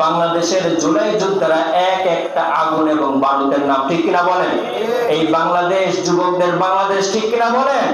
বাংলাদেশের জুলাই যোদ্ধারা এক একটা আগুন এবং বারুদের নাম, ঠিক কিনা বলেন? এই বাংলাদেশ যুবকদের বাংলাদেশ, ঠিক কিনা বলেন?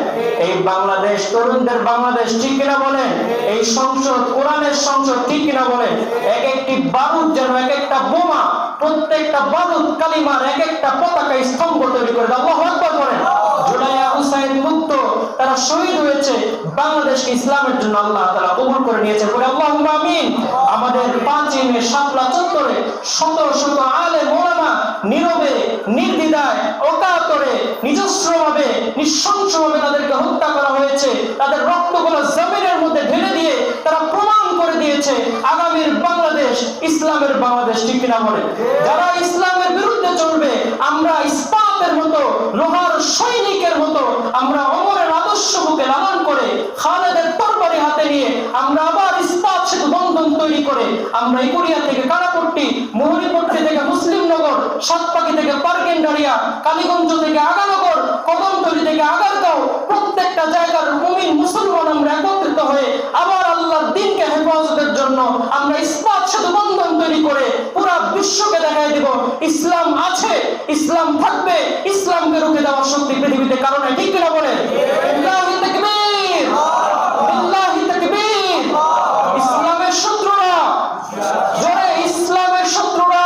এই বাংলাদেশ তরুণদের বাংলাদেশ, ঠিক কিনা বলেন? এই সংসদ কোরআনের সংসদ, ঠিক কিনা বলেন? এক একটি বারুদ যেন এক একটা বোমা, প্রত্যেকটা বারুদ কালিমার এক একটা পতাকা স্তম্ভ তৈরি করে। আল্লাহু আকবার করেন। জুলাই আবু সাঈদ মুক্ত, তারা শহীদ হয়েছে, বাংলাদেশকে ইসলামের জন্য আল্লাহ তাআলা কবুল করে নিয়েছে। বলে আল্লাহুম্মা আমিন। আমাদের 5 মে শাপলা চত্বরে শত শত আলেম ওলামা নীরবে নির্দ্বিধায় অকাতরে নিজস্বভাবে নৃশংসভাবে তাদেরকে হত্যা করা হয়েছে। তাদের রক্তগুলো জমিনের মধ্যে ঢেলে দিয়ে তারা প্রমাণ করে দিয়েছে আগামীর বাংলাদেশ ইসলামের বাংলাদেশ, ঠিক কিনা বলে? যারা ইসলামের বিরুদ্ধে চলবে, আমরা ইস্পাতের মতো লোহার সৈনিকের মতো আমরা ওমরের আদর্শ বুকে লালন করে খালেদের তরবারি হাতে নিয়ে আমরা আবার ইস্পাত সেতু বন্ধন তৈরি করে আমরা ইকুরিয়া থেকে কারাপট্টি, মোহনীপট্টি থেকে মুসলিমনগর, সাতপাখি থেকে পারকেন্ডারিয়া, কালীগঞ্জ থেকে আগানগর, কদমতলী থেকে আগারগাঁও, প্রত্যেকটা জায়গার মুমিন মুসলমান আমরা একত্রিত হয়ে আবার আল্লাহর দ্বীনকে হেফাজতের জন্য আমরা ইস্পাত সেতু বন্ধন তৈরি করে পুরা বিশ্বকে দেখাই দেব ইসলাম আছে, ইসলাম থাকবে, ইসলামকে রুখে দেওয়ার শক্তি পৃথিবীতে কারণে, ঠিক কিনা বলেন? বিল্লাহি তাকবীর, বিল্লাহি তাকবীর। ইসলামের শত্রুরা জোরে, ইসলামের শত্রুরা,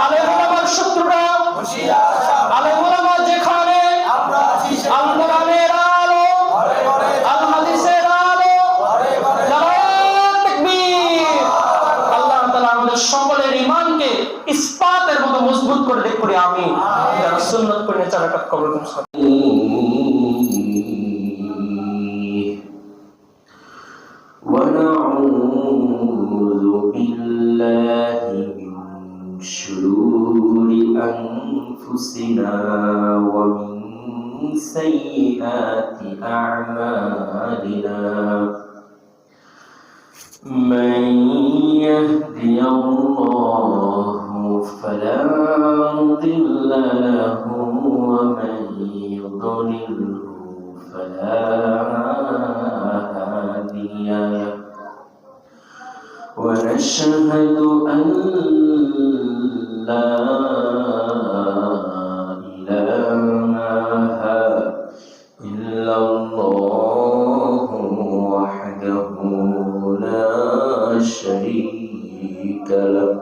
আলেম ওলামার শত্রুরা, আলেম ওলামা যেখানে আল কোরআনের আলো, আল হাদিসের আলো, নারায়ে তাকবীর। আল্লাহ তাআলা আমাদের সকলের ঈমানকে ইস্পাতের মতো মজবুত করে দেখ করে আমি যারা সুন্নাত পড়ে চালাটা কবুল করুন। ونعوذ بالله من شرور أنفسنا ومن سيئات أعمالنا من يهدي الله فلا مضل له ومن يضلل فلا هادي له ونشهد أن لا إله إلا الله وحده لا شريك له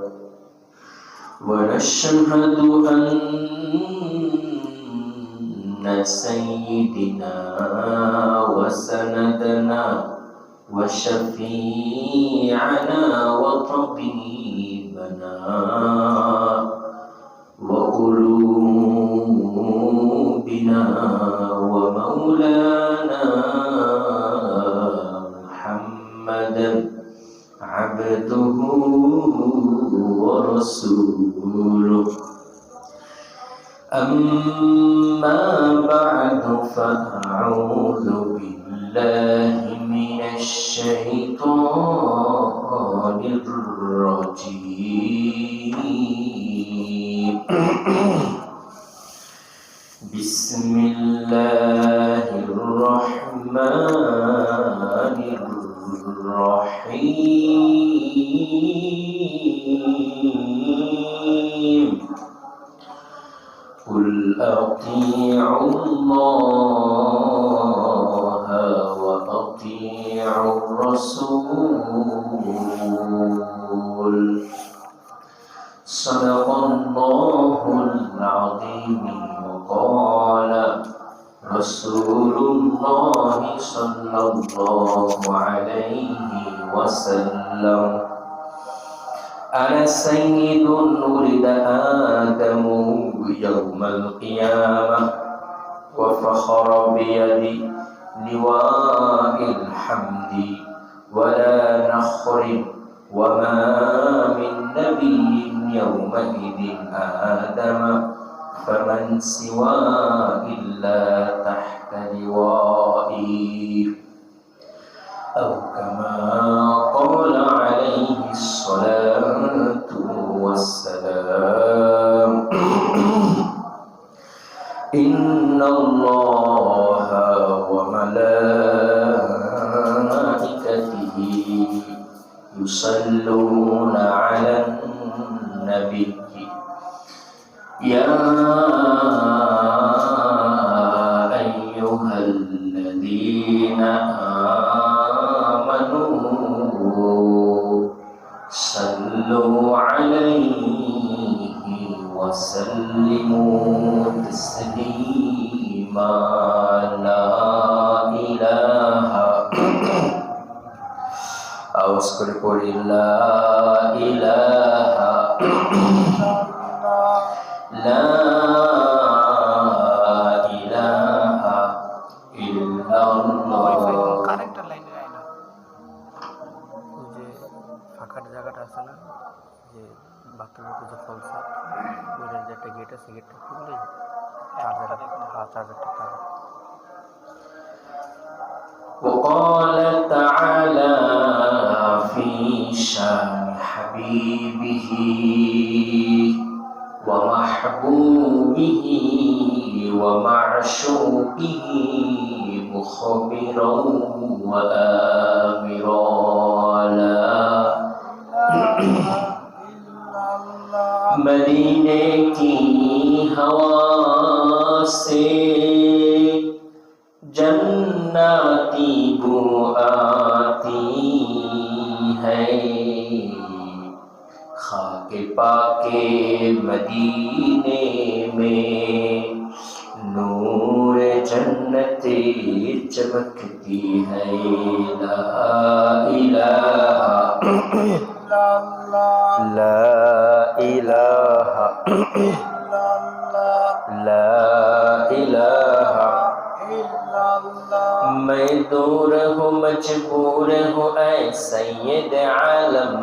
ونشهد أن سيدنا وسندنا وشفيعنا وطبيبنا وقلوبنا ومولانا محمدا عبده ورسوله أما بعد فأعوذ بالله من الشيطان الرجيم بسم الله الرحمن الرحيم قل أطيعوا الله وأطيعوا الرسول صدق الله العظيم وقال رسول الله صلى الله عليه وسلم أنا سيد ولد آدم يوم القيامة وفخر بيدي لواء الحمد ولا نخر وما من نبي يومئذ آدم فمن سوى إلا تحت لوائي أو كما قال عليه الصلاة والسلام إن الله وملائكته يصلون على النبي يا أيها الذين آمنوا صلوا عليه وسلموا تسليما لا إله أذكر قل لا إله لا إله إلا الله কারেক্টার লাইনে যায় না যে ফাঁকার জায়গাটা আছে না যে বাথরুমের যে ফলসার ওইটার যে একটা গেট আছে গেটটা খুললে চার্জারটা পাবে وقال تعالى في شان حبيبه ومحبوبه ومعشوقه مخبرا وآمرا मदीने की हवा से जन्नती बू आती है खाके पाके मदीने में नूर जन्नते चमकती है ला इलाहा ला इलाहा ला इलाहा मैं दूर हूँ मजबूर हूँ ऐ सैयद आलम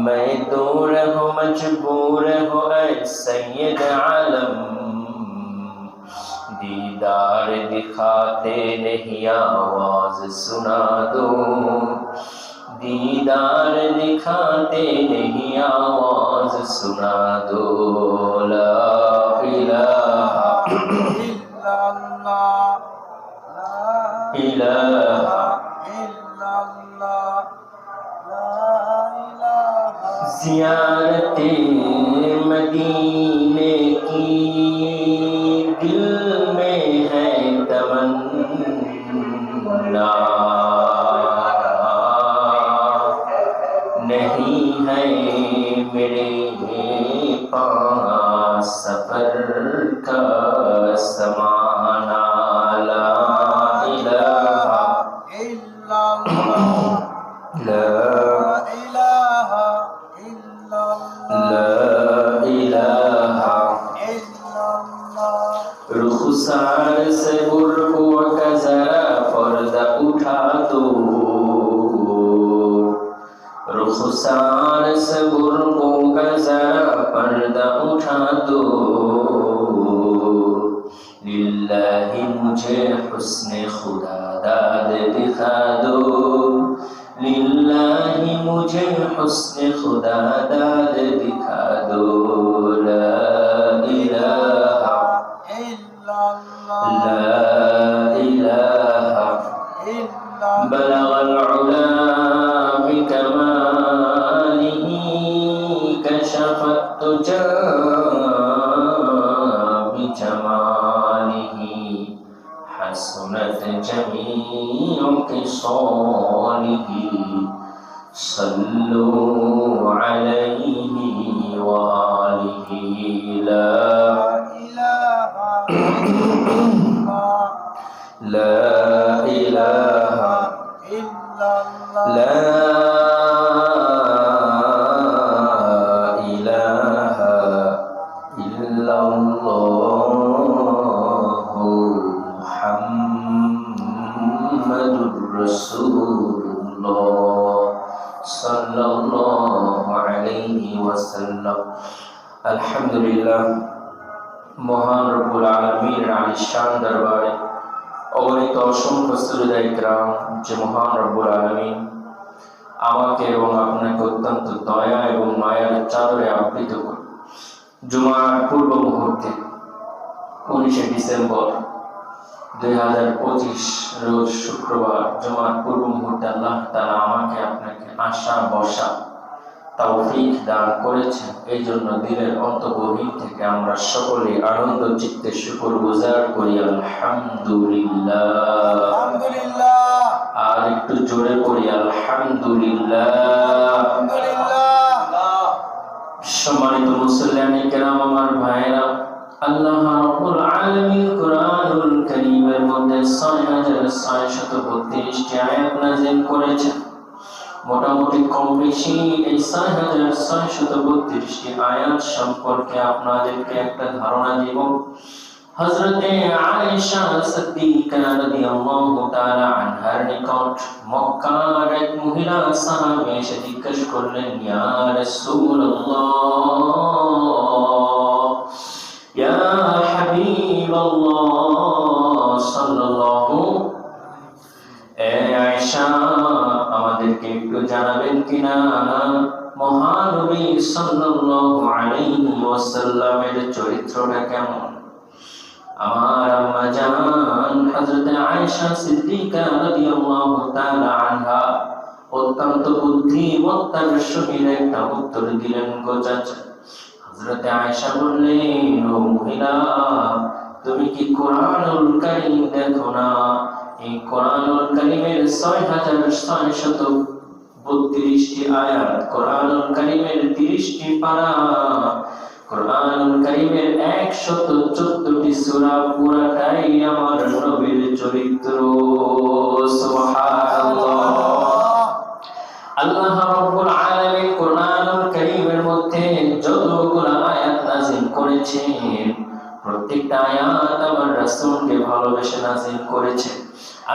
मैं दूर हूँ मजबूर हूँ ऐ सैयद आलम दीदार दिखाते नहीं आवाज सुना दो दीदार दिखाते नहीं आवाज सुना दो ला इलाहा इलाहा ज़ियारते मदीने की दिल में है तमन्ना नहीं है मेरे पास सफर का समाना ला इलाहा ला रुखसार से बुर्क़ों का जरा पर्दा उठा दो रुखसार से बुर्क़ों का जरा पर्दा उठा दो लिल्लाहि मुझे हुस्न खुदा दाद दिखा दो लिल्लाहि मुझे हुस्न खुदा दाद दिखा दो ला इलाहा لا إله بلغ العلا بكماله كشف الدجى بجماله حسنت جميع خصاله صلوا عليه وآله لا لا إله لا إله إلا الله محمد رسول الله صلى الله عليه وسلم الحمد لله মহান রব্বুল আলামিনের আলিশান দরবারে অগণিত অসংখ্য সুজদা ইকরাম যে মহান রব্বুল আলামিন আমাকে এবং আপনাকে অত্যন্ত দয়া এবং মায়ার চাদরে আবৃত করে জুমার পূর্ব মুহূর্তে 19 ডিসেম্বর 2025 রোজ শুক্রবার জুমার পূর্ব মুহূর্তে আল্লাহ তাআলা আমাকে আপনাকে আশা বসা তৌফিক দান করেছেন। এই জন্য দিলের অন্তর্গহীন থেকে আমরা সকলে আনন্দ চিত্তে শুকরগুজার করি আলহামদুলিল্লাহ। আর একটু জোরে করি আলহামদুলিল্লাহ। সম্মানিত মুসলিম কেরাম, আমার ভাইরা, আল্লাহ রাব্বুল আলামিন কুরআনুল কারীমের মধ্যে ৬৬৩২টি আয়াত নাযিল করেছেন। মোটামুটি কম বেশি এই ৬৬৩২টি আয়াত সম্পর্কে আপনাদেরকে একটা ধারণা দিব। হযরতে আয়েশা সিদ্দিকা রাদিয়াল্লাহু তাআলা আনহার নিকট মক্কার এক মহিলা সাহাবী এসে জিজ্ঞাসা করলেন, ইয়া রাসূলুল্লাহ, ইয়া হাবিবাল্লাহ সাল্লাল্লাহু আয়েশা, আমাদেরকে একটু জানাবেন কিনা মহানবী সাল্লাল্লাহু আলাইহি ওয়াসাল্লামের চরিত্রটা কেমন? আমার আম্মা জান হযরত আয়েশা সিদ্দিকা রাদিয়াল্লাহু তাআলা আনহা অত্যন্ত বুদ্ধিমত্তার সহিত একটা উত্তর দিলেন, গো চাচা। হযরত আয়েশা বললেন, ও মহিলা, তুমি কি কোরআনুল কারীম দেখো না? এই কোরআনুল কারীমের ৬৬৩২টি আয়াত, কোরআনুল কারীমের ৩০টি পারা, কোরআনুল কারীমের ১১৪টি সূরা, পুরাটাই আমার নবীর চরিত্র। সুবহানাল্লাহ। আল্লাহ রাব্বুল আলামিন কোরআনুল কারীমের মধ্যে যতগুলো আয়াত নাযিল করেছেন, প্রত্যেকটা আয়াত আমার রাসূলকে ভালোবেসে নাযিল করেছেন।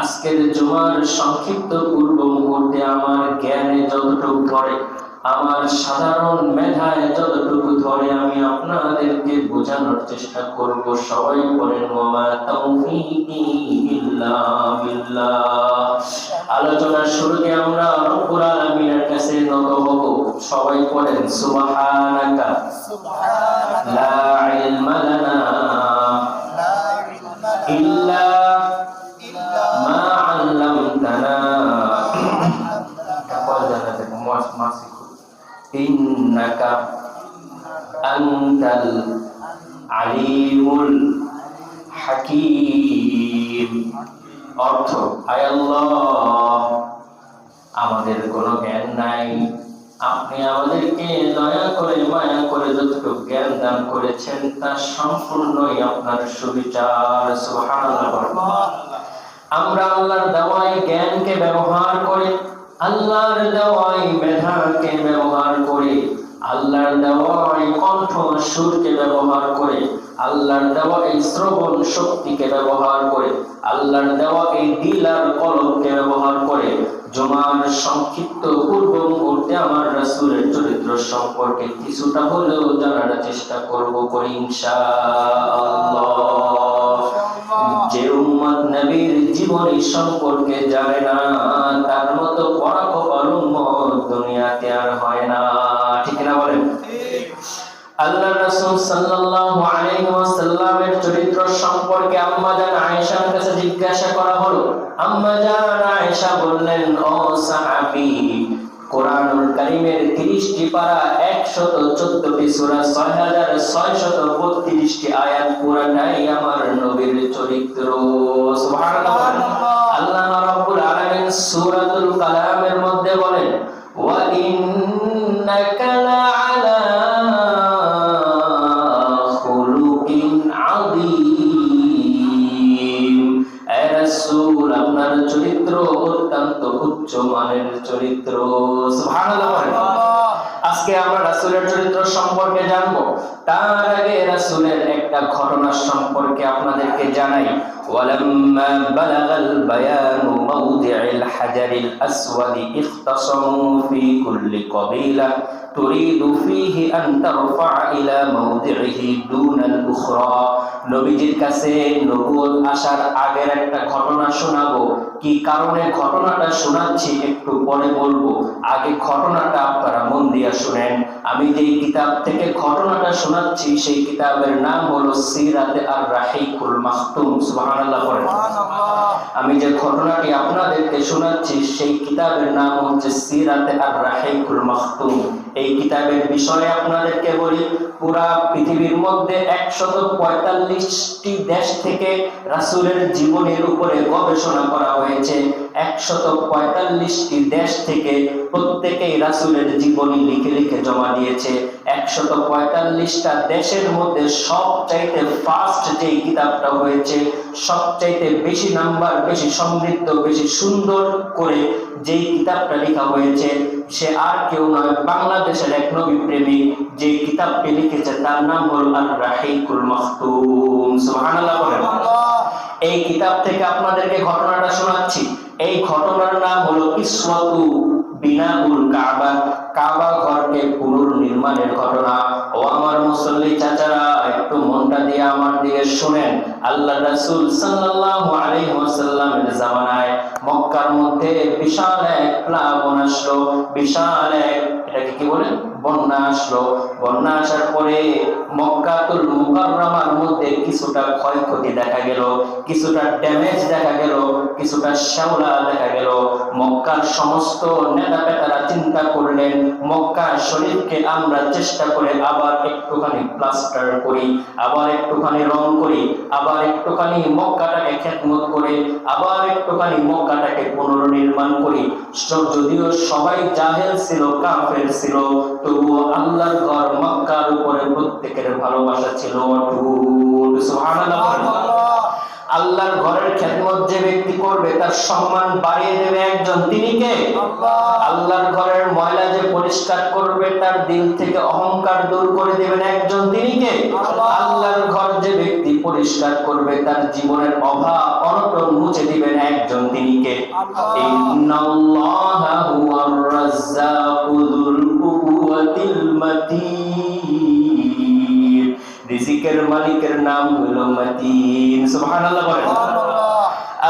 আজকের জুমার সংক্ষিপ্ত পূর্ব মুহূর্তে আমার জ্ঞানে যতটুকু ধরে, আমার সাধারণ মেধায় যতটুকু ধরে, আমি আপনাদেরকে বোঝানোর চেষ্টা করব। সবাই বলেন, ওয়া তাওফীকি ইল্লা বিল্লাহ। আলোচনার শুরুতে আমরা রব্বুল আলামিনের কাছে নত হব। সবাই বলেন, সুবহানাকা লা ইলমা লানা ইল্লা মা আল্লামতানা ইন্নাকা আনতাল আলিমুল হাকীম। অর্থ, আয় আল্লাহ, আমাদের কোনো জ্ঞান নাই, আপনি আমাদেরকে দয়া করে মায়া করে যতটুকু জ্ঞান দান করেছেন তা সম্পূর্ণই আপনার সুবিচার। সুবহানাল্লাহ। আমরা আল্লাহর দেওয়াই জ্ঞানকে ব্যবহার করে, আল্লাহর দেওয়াই মেধাকে ব্যবহার করে, আল্লাহর দেওয়াই কণ্ঠ সুরকে ব্যবহার করে, আল্লাহর দেওয়া এই শ্রবণ শক্তিকে ব্যবহার করে, আল্লাহর দেওয়া এই দিল আর কলবকে ব্যবহার করে জুমার সংক্ষিপ্ত পূর্ব মুহূর্তে আমার রাসূলের চরিত্র সম্পর্কে কিছুটা হলেও জানার চেষ্টা করব করি ইনশাআল্লাহ। যে উম্মত নবীর জীবনী সম্পর্কে জানে না, তার মতো পরাকপাল উম্মত দুনিয়াতে আর হয় না। ঠিক না বলেন? আল্লাহ রাসূল সাল্লাল্লাহু আলাইহি ওয়াসাল্লামের চরিত্র সম্পর্কে আম্মা জান আয়েশার কাছে জিজ্ঞাসা করা হলো। আম্মা জান আয়েশা বললেন, ও সাহাবী, কোরআনুল কারীমের 30টি পারা, 114টি সূরা, 6632টি আয়াত, পুরাটাই আমার নবীর চরিত্র। সুবহানাল্লাহ। আল্লাহ রাব্বুল আলামিন সূরাতুল কালামের মধ্যে বলেন, ওয়া ইন্নাকা লাআলা খুলুকিন আযীম। হে রাসূল, আপনার চরিত্র অত্যন্ত উচ্চ মানের চরিত্র। সুবহানাল্লাহ। আজকে আমরা রাসূলের চরিত্র সম্পর্কে জানবো। তার আগে রাসূলের একটা ঘটনা সম্পর্কে আপনাদেরকে জানাই। ওয়ালাম্মা বালাগাল বায়ানু মাওদি'আল হাজারিল আসওয়াদি ইখতাসামু ফি কুল্লি ক্বাবিলা তুরিদু ফিহি আন তারফা ইলা মাওদি'iহি দুনাল উখরা। নবীজির কাছে নবুয়ত আসার আগের একটা ঘটনা শোনাবো। কি কারণে ঘটনাটা শোনাচ্ছি একটু পরে বলবো, আগে ঘটনাটা আপনারা মন দিয়ে শুনেন। আমি যে কিতাব থেকে ঘটনাটা শোনা শোনাচ্ছি সেই কিতাবের নাম হলো সিরাতে আর রাহিকুল মাখতুম। সুবহানাল্লাহ বলেন। আমি যে ঘটনাটি আপনাদেরকে শোনাচ্ছি সেই কিতাবের নাম হচ্ছে সিরাতে আর রাহিকুল মাখতুম। এই কিতাবের বিষয়ে আপনাদেরকে বলি, পুরা পৃথিবীর মধ্যে 145টি দেশ থেকে রাসূলের জীবনের উপরে গবেষণা করা হয়েছে। 145টি দেশ থেকে প্রত্যেকেই রাসূলের জীবনী লিখে লিখে জমা দিয়েছে। 145টা দেশের মধ্যে সবচাইতে ফার্স্ট যে কিতাবটা হয়েছে, সবচাইতে বেশি নাম্বার, বেশি সমৃদ্ধ, বেশি সুন্দর করে যেই কিতাবটা লেখা হয়েছে সে আর কেউ নয়, বাংলাদেশের এক নবী প্রেমিক যে কিতাবটি লিখেছে তার নাম হল আর রাহিকুল মাখতুম। সুবহানাল্লাহ বলেন। এই কিতাব থেকে আপনাদেরকে ঘটনাটা শোনাচ্ছি। এই ঘটনার নাম হলো ইসওয়াতু বিনাউল কাবা, কাবা ঘরকে পুনর্নির্মাণের ঘটনা। ও আমার মুসল্লি চাচারা, একটু মনটা দিয়ে আমার দিকে শুনেন। আল্লাহ রাসূল সাল্লাল্লাহু আলাইহি ওয়াসাল্লামের জামানায় মক্কার মধ্যে বিশাল এক প্লাবন আসলো, বিশাল এক, এটাকে কি বলেন, বন্যা আসলো। বন্যা আসার পরে মক্কাতুল মুকাররমার মধ্যে কিছুটা ক্ষয়ক্ষতি দেখা গেল, কিছুটা ড্যামেজ দেখা গেল, কিছুটা শ্যাওলা দেখা গেল। মক্কার সমস্ত নেতা পেতারা চিন্তা করলেন মক্কা শরীফকে আমরা চেষ্টা করে আবার একটুখানি প্লাস্টার করি, আবার একটুখানি রং করি, আবার একটুখানি মক্কাটাকে খেদমত করে, আবার একটুখানি মক্কাটাকে পুনর্নির্মাণ করি। যদিও সবাই জাহেল ছিল, কাফের ছিল, তবুও আল্লাহর ঘর মক্কার উপরে প্রত্যেকের ভালোবাসা ছিল অটুট। সুবহানাল্লাহ। আল্লাহর ঘরের খেদমত যে ব্যক্তি করবে তার সম্মান বাড়িয়ে দেবে একজন, তিনি কে? আল্লাহর ঘরের ময়লা যে পরিষ্কার করবে তার দিল থেকে অহংকার দূর করে দেবেন একজন, তিনি কে? আল্লাহর ঘর যে ব্যক্তি পরিষ্কার করবে তার জীবনের অভাব অনটন মুছে দিবেন একজন, তিনি কে? ইন্নাল্লাহা হুয়ার রাজ্জাকুল কুওয়াতিল মাতিন। রিজিকের মালিকের নাম হলো মাতিন। সুবহানাল্লাহ বলেন।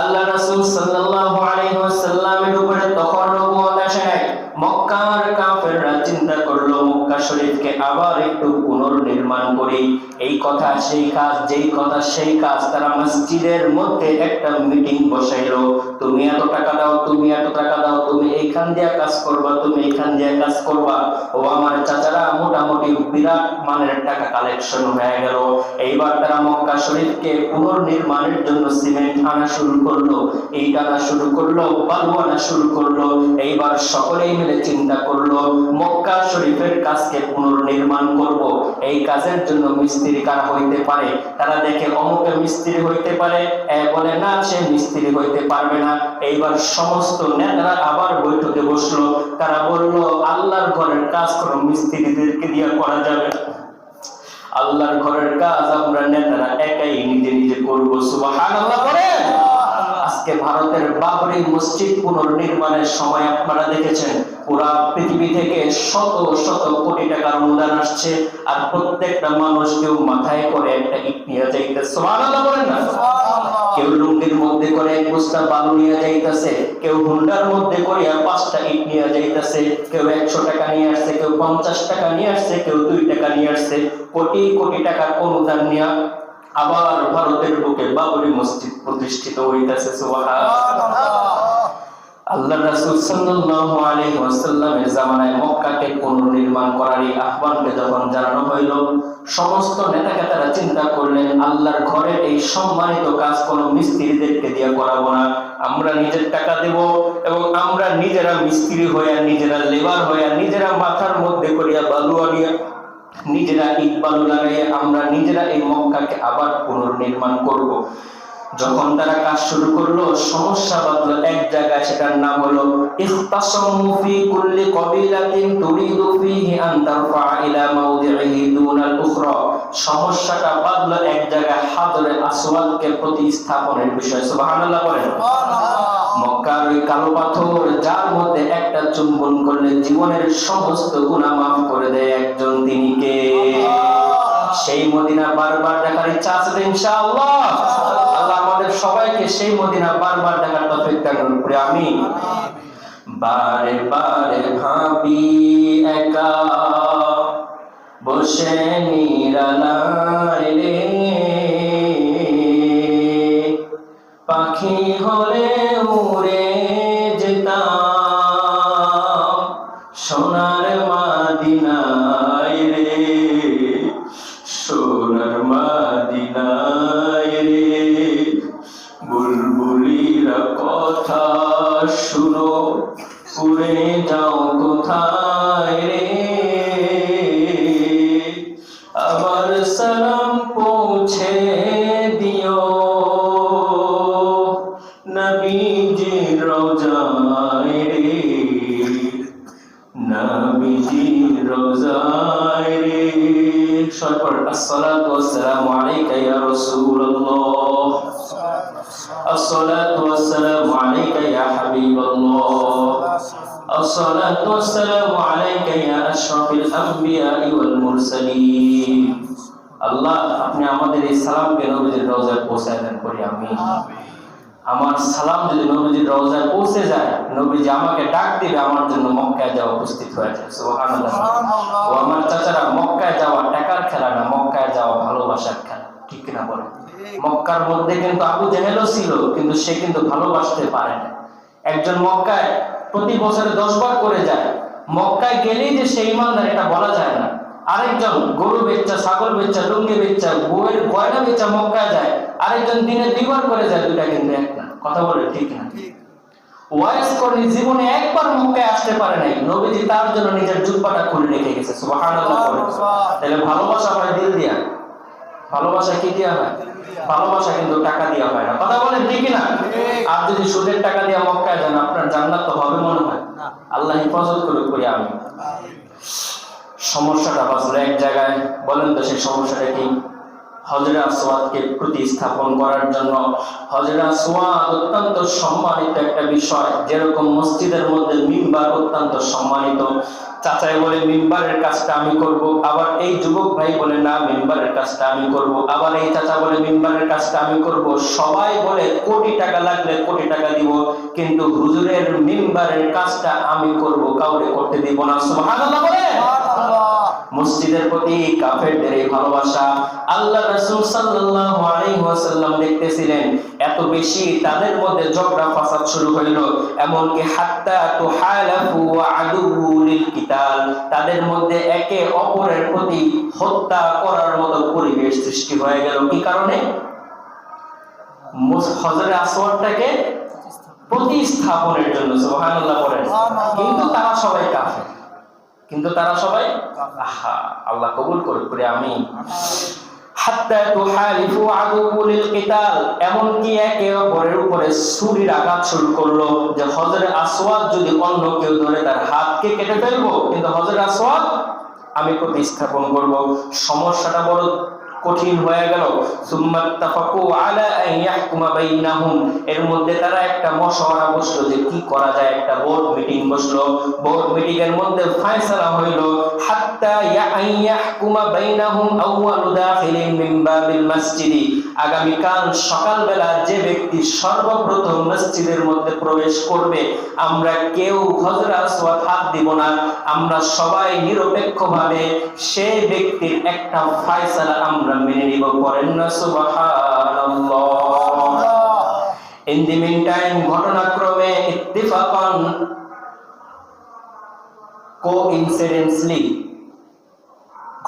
আল্লাহ রাসূল সাল্লাল্লাহু আলাইহি ওয়াসাল্লামের উপরে তখন নবুয়ত আসে নাই। মক্কার কাফেররা চিন্তা করলো মক্কা শরীফকে আবার একটু পুনর্নির্মাণ করি। এই কথা সেই কাজ, যেই কথা সেই কাজ। তারা মসজিদের মধ্যে একটা মিটিং বসাইলো, তুমি এত টাকা দাও, তুমি এত টাকা দাও, তুমি এইখান দিয়ে কাজ করবা, তুমি এইখান দিয়ে কাজ করবা। ও আমার চাচারা, মোটামুটি বিরাট মানের টাকা কালেকশন হয়ে গেল। এইবার তারা মক্কা শরীফকে পুনর্নির্মাণের জন্য সিমেন্ট আনা শুরু করলো, ইট আনা শুরু করলো, বালু আনা শুরু করলো। এইবার সকলেই মিলে চিন্তা করলো মক্কা শরীফের কাজকে পুনর্নির্মাণ করব। এই কাজের জন্য মিস্ত্রি কারা হইতে পারে? তারা দেখে অমুকে মিস্ত্রি হইতে পারে, বলে না সে মিস্ত্রি হইতে পারবে না। এইবার সমস্ত নেতারা আবার বৈঠকে বসলো। তারা বললো আল্লাহর ঘরের কাজ কোন মিস্ত্রিদেরকে দিয়ে করা যাবে, আল্লাহর ঘরের কাজ আমরা নেতারা একাই নিজে নিজে করবো। সুবহানাল্লাহ বলেন। আজকে ভারতের বাবরি মসজিদ পুনর্নির্মাণের সময় আপনারা দেখেছেন পুরা পৃথিবী থেকে শত শত কোটি টাকার অনুদান আসছে, আর প্রত্যেকটা মানুষ কেউ মাথায় করে একটা ইট নিয়ে যাইতেছে। সুবহানাল্লাহ বলেন না? কেউ লুঙ্গির মধ্যে করে এক বস্তা বালু নিয়ে যাইতেছে, কেউ হুন্ডার মধ্যে করে 5টা ইট নিয়ে যাইতেছে, কেউ 100 টাকা নিয়ে আসছে, কেউ 50 টাকা নিয়ে আসছে, কেউ 2 টাকা নিয়ে আসছে। কোটি কোটি টাকার অনুদান নিয়ে আবার ভারতের বুকে বাবরি মসজিদ প্রতিষ্ঠিত হইতেছে। সুবহানাল্লাহ। আল্লাহ রাসূল সাল্লাল্লাহু আলাইহি ওয়াসাল্লামের জামানায় মক্কাকে পুনর্নির্মাণ করার এই আহ্বানকে যখন জানানো হইল, সমস্ত নেতাকেতারা চিন্তা করলেন আল্লাহর ঘরের এই সম্মানিত কাজ কোন মিস্ত্রিদেরকে দিয়ে করাবো না, আমরা নিজের টাকা দেব এবং আমরা নিজেরা মিস্ত্রি হইয়া, নিজেরা লেবার হইয়া, নিজেরা মাথার মধ্যে করিয়া বালু আনিয়া, নিজেরা ইট বালু লাগাইয়া আমরা নিজেরা এই মক্কাকে আবার পুনর্নির্মাণ করব। যখন তারা কাজ শুরু করলো সমস্যা বাঁধলো এক জায়গায়, সেটার নাম হলো ইখতাসামু ফি কুল্লি কবিলাতিন তুরিদু ফিহি আন তারফা ইলা মাওদিহি দুনাল উখরা। সমস্যাটা বাঁধলো এক জায়গায় হাজরে আসওয়াদকে প্রতিস্থাপনের বিষয়। সুবহানাল্লাহ বলেন। মক্কার ওই কালো পাথর যার মধ্যে একটা চুম্বন করলে জীবনের সমস্ত গুনাহ মাফ করে দেয় একজন, তিনি কে? সেই মদিনা বারবার দেখার ইচ্ছা আছে ইনশাআল্লাহ। আল্লাহ আমাদের সবাইকে সেই মদিনা বারবার দেখার তৌফিক দান করুন। আমিন। বারে বারে ভাবি একা বসে নিরালায় রে, পাখি হলে উড়ে যেতাম সোনার মাদিনায় রে, সোনার মাদিনায় রে। বুলবুলিরা কথা শুনো, উড়ে যাও কোথায় রে, আবার সালাম পৌঁছে দিও নবীজির রওজায় রে, নবীজির রওজায় রে। সরকার আসসালাতু ওয়াসসালামু আলাইকা ইয়া রাসূলুল্লাহ, আসসালাতু ওয়াসসালামু আলাইকা ইয়া হাবিবাল্লাহ, আসসালাতু ওয়াসসালামু আলাইকা ইয়া আশরাফিল আমবিয়া ওয়াল মুরসালিন। আল্লাহ, আপনি আমাদের এই সালামকে নবীজির রওজায় পৌঁছায় দেন করি আমিন। আমার সালাম যদি নবীজির রওজায় পৌঁছে যায়, নবীজি আমাকে ডাক দিবে আমার জন্য মক্কায় যাওয়া উপস্থিত হয়ে যায়। সুবহানাল্লাহ। ও আমার চাচারা, মক্কায় যাওয়া টাকার খেলা না, মক্কায় যাওয়া ভালোবাসার খেলা, ঠিক কিনা বলেন? মক্কার মধ্যে কিন্তু আবু জেহেলও ছিল, কিন্তু সে কিন্তু ভালোবাসতে পারে না। একজন মক্কায় প্রতি বছরে 10 বার করে যায়, মক্কায় গেলেই যে সেই ইমানদার এটা বলা যায় না। আরেকজন গরু বেচা, ছাগল বেচা, লুঙ্গি বেচা, বইয়ের গয়না বেচা মক্কায় যায়, আরেকজন দিনে 2 বার করে যায়, দুইটা কিন্তু এক না। কথা বলে ঠিক না? ওয়াইস কর্ণী জীবনে একবার মক্কায় আসতে পারে নাই, নবীজি তার জন্য নিজের জুব্বাটা খুলে রেখে গেছে। সুবহানাল্লাহ। তাহলে ভালোবাসা হয় দিল দিয়া, ভালোবাসা কি দিয়া হয়? ভালোবাসা কিন্তু টাকা দিয়া হয় না। কথা বলেন ঠিক না? আর যদি সুদের টাকা দিয়া মক্কায় যান, আপনার জান্নাত তো হবে মনে হয়? আল্লাহ হেফাজত করুক করি আমি। সমস্যাটা বাঁচলো এক জায়গায়, বলেন তো সেই সমস্যাটা কি? হজরে আসওয়াদকে প্রতিস্থাপন করার জন্য। হজরে আসওয়াদ অত্যন্ত সম্মানিত একটা বিষয়, যেরকম মসজিদের মধ্যে মিম্বার অত্যন্ত সম্মানিত। চাচাই বলে মিম্বারের কাজটা আমি করব, আবার এই যুবক ভাই বলে না মিম্বারের কাজটা আমি করব, আবার এই চাচা বলে মিম্বারের কাজটা আমি করব। সবাই বলে কোটি টাকা লাগলে কোটি টাকা দিব, কিন্তু হুজুরের মিম্বারের কাজটা আমি করব, কাউরে করতে দিব না। সুবহানাল্লাহ বলে। মসজিদের প্রতি কাফেরদের এই ভালোবাসা আল্লাহ রাসূল সাল্লাল্লাহু আলাইহি ওয়াসাল্লাম দেখতেছিলেন। এত বেশি তাদের মধ্যে ঝগড়া ফাসাদ শুরু হইল, এমনকি হাত্তা তুহালাফু ওয়া আদুউ লিল কিতাল, তাদের মধ্যে একে অপরের প্রতি হত্যা করার মতো পরিবেশ সৃষ্টি হয়ে গেল। কি কারণে? হজরে আসওয়াদটাকে প্রতিস্থাপনের জন্য। সুবহানাল্লাহ বলেন। কিন্তু তারা সবাই কাফের, কিন্তু তারা সবাই আল্লাহ কবুল করুক করে আমিন। হাত্তা তুহালিফু আদুউ লিল কিতাল, এমনকি একে অপরের উপরে ছুরির আঘাত শুরু করলো, যে হজরে আসওয়াদ যদি অন্য কেউ ধরে তার হাতকে কেটে ফেলবো, কিন্তু হজরে আসওয়াদ আমি প্রতিস্থাপন করব। সমস্যাটা বড় কঠিন হয়ে গেল। সুম্মাত্তাফাকু আলা আন ইয়াহকুমা বাইনাহুম, এর মধ্যে তারা একটা মশওয়ারা বসলো যে কি করা যায়। একটা বোর্ড মিটিং বসলো, বোর্ড মিটিং এর মধ্যে ফয়সালা হইল হাত্তা ইয়াহকুমা বাইনাহুম আউয়ালু দাখিলিন মিন বাবিল মসজিদি, আগামী কাল সকালবেলা যে ব্যক্তি সর্বপ্রথম মসজিদের মধ্যে প্রবেশ করবে, আমরা কেউ হজরে আসওয়াদ হাত দিব না, আমরা সবাই নিরপেক্ষভাবে সেই ব্যক্তির একটা ফয়সালা আমরা মেনে নিব। পড়েন না সুবহানাল্লাহ। ইন দি মিন টাইম, ঘটনাক্রমে ইত্তিফাকান, কোইনসিডেন্টলি,